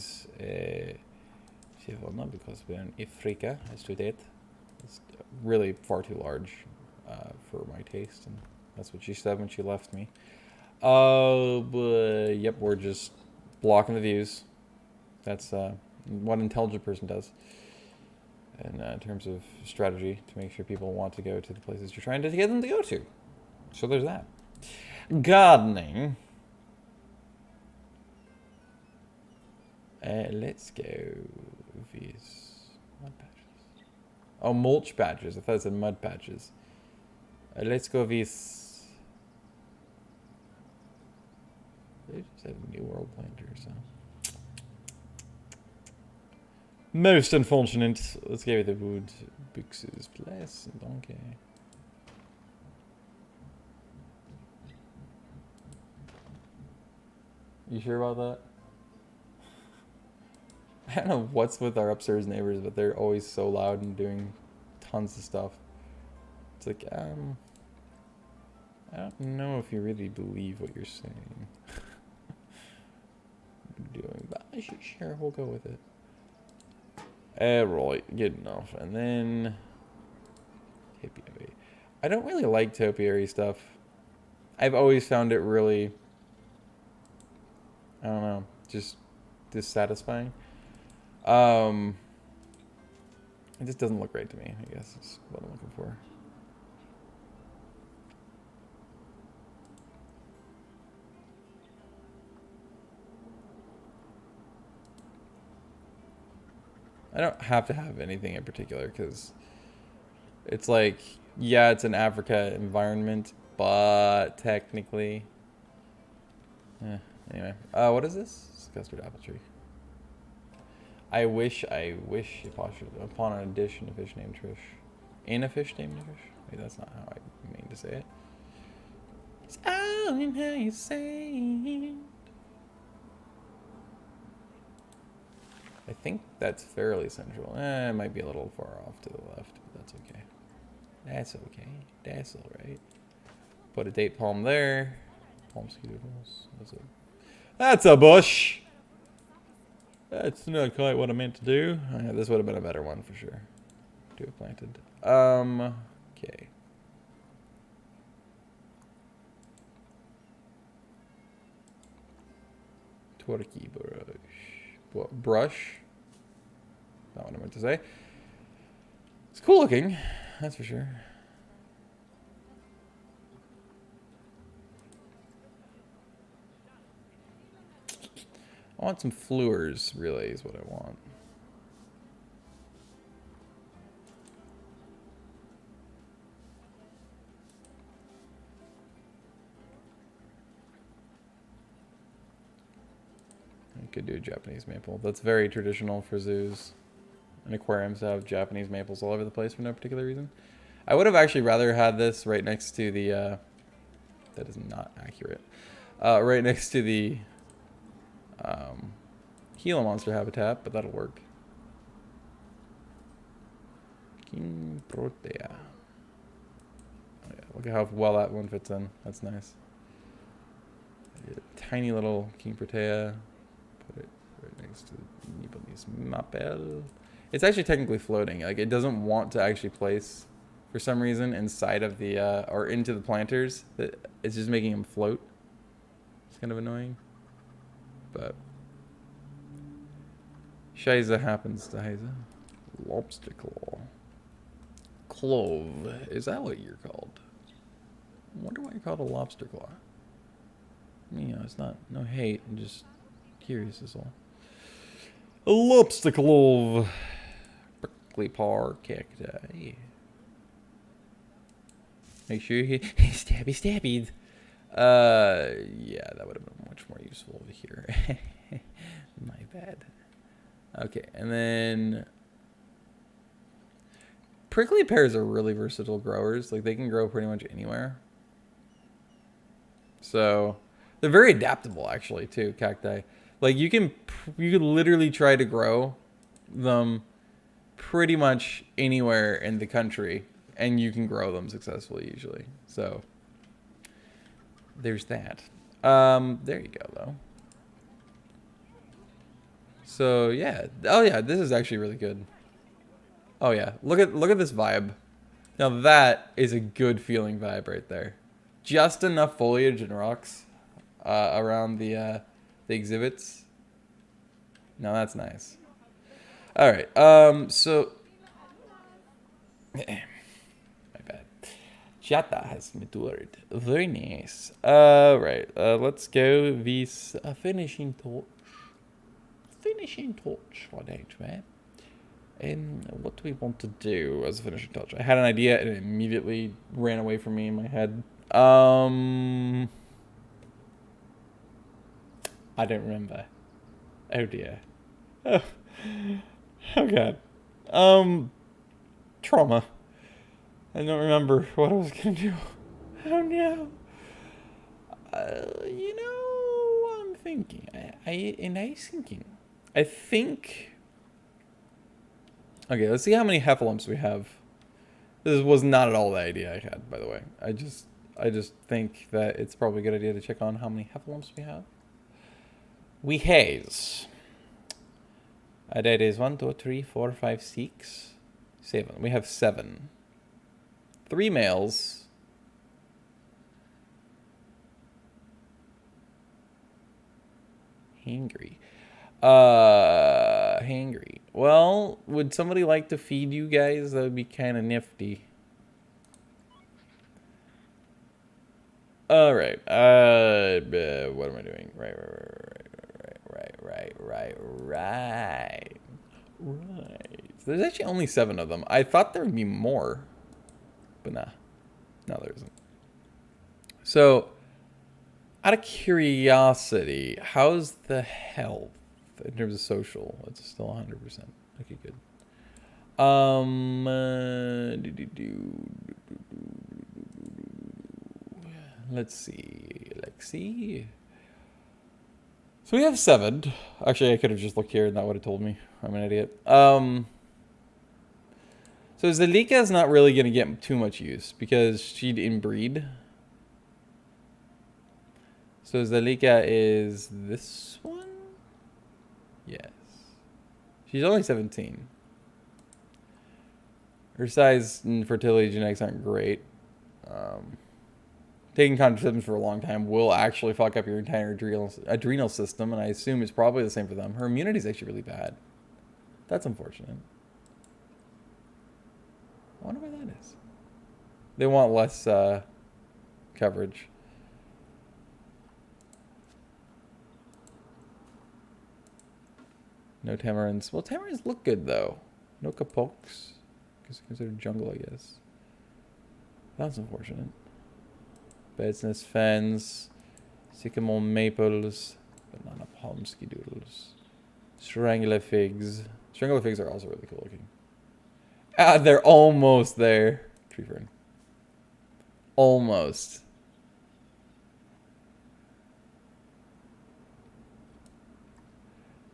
Sivona because we're in Africa as to that. It's really far too large for my taste, and that's what she said when she left me. But yep, we're just blocking the views. That's what an intelligent person does. And in terms of strategy, to make sure people want to go to the places you're trying to get them to go to. So there's that. Gardening. Let's go these mud patches. Oh, mulch patches. I thought it said mud patches. Let's go these. They just have a new world planter, so. Most unfortunate. Let's go with the wood boxes, place. Okay. You sure about that? I don't know what's with our upstairs neighbors, but they're always so loud and doing tons of stuff. It's like, I don't know if you really believe what you're saying. But sure, we'll go with it. Right, good enough. And then topiary. I don't really like topiary stuff. I've always found it really, I don't know, just dissatisfying. It just doesn't look right to me, I guess is what I'm looking for. I don't have to have anything in particular because it's like, yeah, it's an Africa environment, but technically, anyway. What is this? It's a custard apple tree. I wish upon an addition a fish named Trish. In a fish named Trish? Wait, that's not how I mean to say it. It's all in how you say it. I think that's fairly central. It might be a little far off to the left, but that's okay. That's okay. That's alright. Put a date palm there. Palm scooters. That's a bush! That's not quite what I meant to do. Yeah, this would have been a better one for sure. To have planted. Okay. Torquey brush. What, brush? Not what I meant to say. It's cool looking, that's for sure. I want some fleurs, really, is what I want. I could do a Japanese maple. That's very traditional for zoos and aquariums to have Japanese maples all over the place for no particular reason. I would have actually rather had this right next to the, that is not accurate. Right next to the Gila monster habitat, but that'll work. King Protea. Oh, yeah. Look at how well that one fits in. That's nice. Tiny little King Protea. Put it right next to Nibel's Mapel. It's actually technically floating. Like, it doesn't want to actually place, for some reason, inside of the, or into the planters. It's just making them float. It's kind of annoying. But Shiza happens to Shiza. Lobster Claw. Clove. Is that what you're called? I wonder why you're called a Lobster Claw. You know, it's not, no hate. I'm just curious is all. A Lobster Clove. Prickly Pear Cacti. Make sure you stabby. Yeah, that would have been much more useful over here. My bad. Okay, and then prickly pears are really versatile growers. Like, they can grow pretty much anywhere. So they're very adaptable, actually, too. Cacti. Like, you could literally try to grow them pretty much anywhere in the country, and you can grow them successfully usually. So there's that. There you go, though. So yeah. Oh yeah, this is actually really good. Oh yeah, look at this vibe. Now that is a good feeling vibe right there. Just enough foliage and rocks around the exhibits. Now that's nice. All right. So my bad. Chata has matured. Very nice. Right. Let's go this finishing touch. Finishing touch, why don't we? And what do we want to do as a finishing touch? I had an idea and it immediately ran away from me in my head. I don't remember. Oh dear. Oh, oh god. Trauma. I don't remember what I was gonna do. Oh no. You know, I'm thinking. I think. Okay, let's see how many heffalumps we have. This was not at all the idea I had, by the way. I just think that it's probably a good idea to check on how many heffalumps we have. We has. That is 1, 2, 3, 4, 5, 6, 7. We have 7. 3 males. Hangry. Hangry. Well, would somebody like to feed you guys? That would be kind of nifty. All right. What am I doing? Right. So there's actually only 7 of them. I thought there would be more, but nah. No, there isn't. So, out of curiosity, how's the health in terms of social? It's still 100%. Okay, good. Let's see. So we have 7. Actually, I could have just looked here and that would have told me. I'm an idiot. So Zalika's not really going to get too much use because she'd inbreed. So Zalika is this one? Yes. She's only 17. Her size and fertility genetics aren't great. Taking contraceptives for a long time will actually fuck up your entire adrenal system, and I assume it's probably the same for them. Her immunity is actually really bad. That's unfortunate. I wonder why that is. They want less coverage. No tamarins. Well, tamarins look good, though. No kapokes. Because considered jungle, I guess. That's unfortunate. Bed's fens. Sycamore maples. Banana palm skidoodles. Strangler figs. Strangler figs are also really cool looking. Ah, they're almost there. Tree fern. Almost.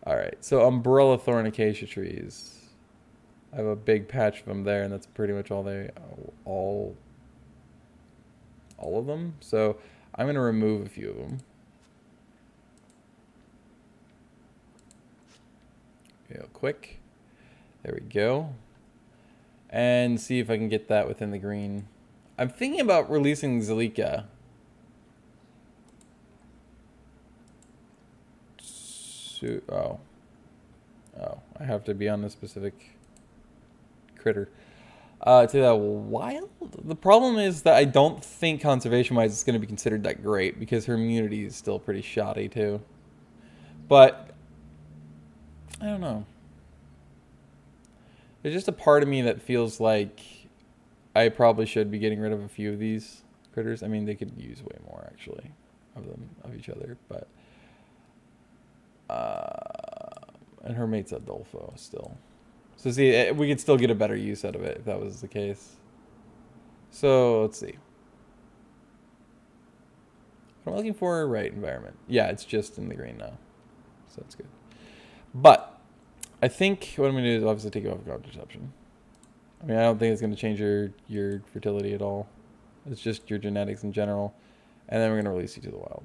Alright, so umbrella thorn acacia trees. I have a big patch of them there, and that's pretty much all of them. So I'm going to remove a few of them. Real quick. There we go. And see if I can get that within the green. I'm thinking about releasing Zalika. Oh, I have to be on a specific critter. To the wild? The problem is that I don't think conservation-wise it's going to be considered that great because her immunity is still pretty shoddy too. But, I don't know. There's just a part of me that feels like I probably should be getting rid of a few of these critters. I mean, they could use way more, actually, of each other, but... and her mate's Adolfo still. So see, we could still get a better use out of it if that was the case. So let's see. What am I looking for? Right, environment. Yeah, it's just in the green now. So that's good. But I think what I'm going to do is obviously take it off guard deception. I mean, I don't think it's going to change your fertility at all. It's just your genetics in general. And then we're going to release you to the wild.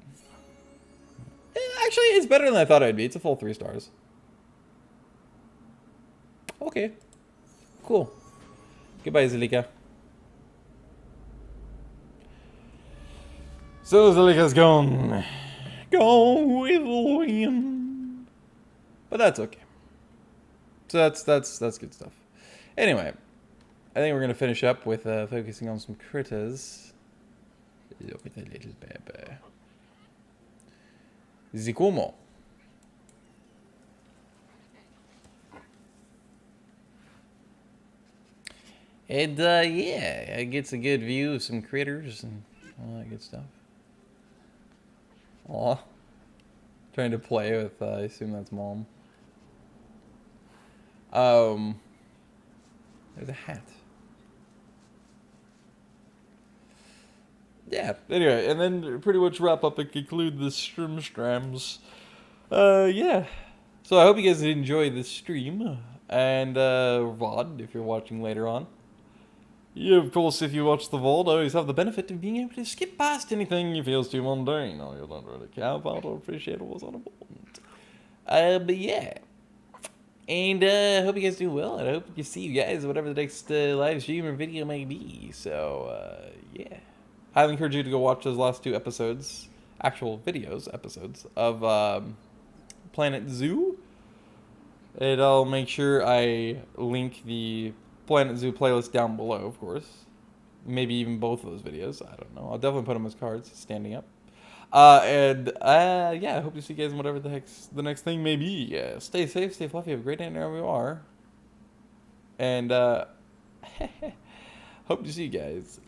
Actually, it's better than I thought it would be. It's a full 3 stars. Okay. Cool. Goodbye, Zalika. So Zalika's gone. Gone with the wind. But that's okay. So that's good stuff. Anyway, I think we're gonna finish up with focusing on some critters. Look at the little baby. Zikumo. And yeah, it gets a good view of some critters and all that good stuff. Aw. Trying to play with, I assume that's mom. There's a hat. Yeah, anyway, and then pretty much wrap up and conclude the strams. Yeah. So I hope you guys enjoyed this stream. And, VOD, if you're watching later on. Yeah, of course, if you watch the VOD, always have the benefit of being able to skip past anything you feels too mundane or you don't really care about or appreciate what's unimportant. But yeah. And I hope you guys do well, and I hope to see you guys whatever the next live stream or video may be. So, yeah. I highly encourage you to go watch those last 2 episodes, actual episodes, of Planet Zoo. And I'll make sure I link the Planet Zoo playlist down below, of course. Maybe even both of those videos. I don't know. I'll definitely put them as cards, standing up. Yeah, I hope to see you guys in whatever the heck's the next thing may be. Stay safe, stay fluffy, have a great night wherever you are. And, hope to see you guys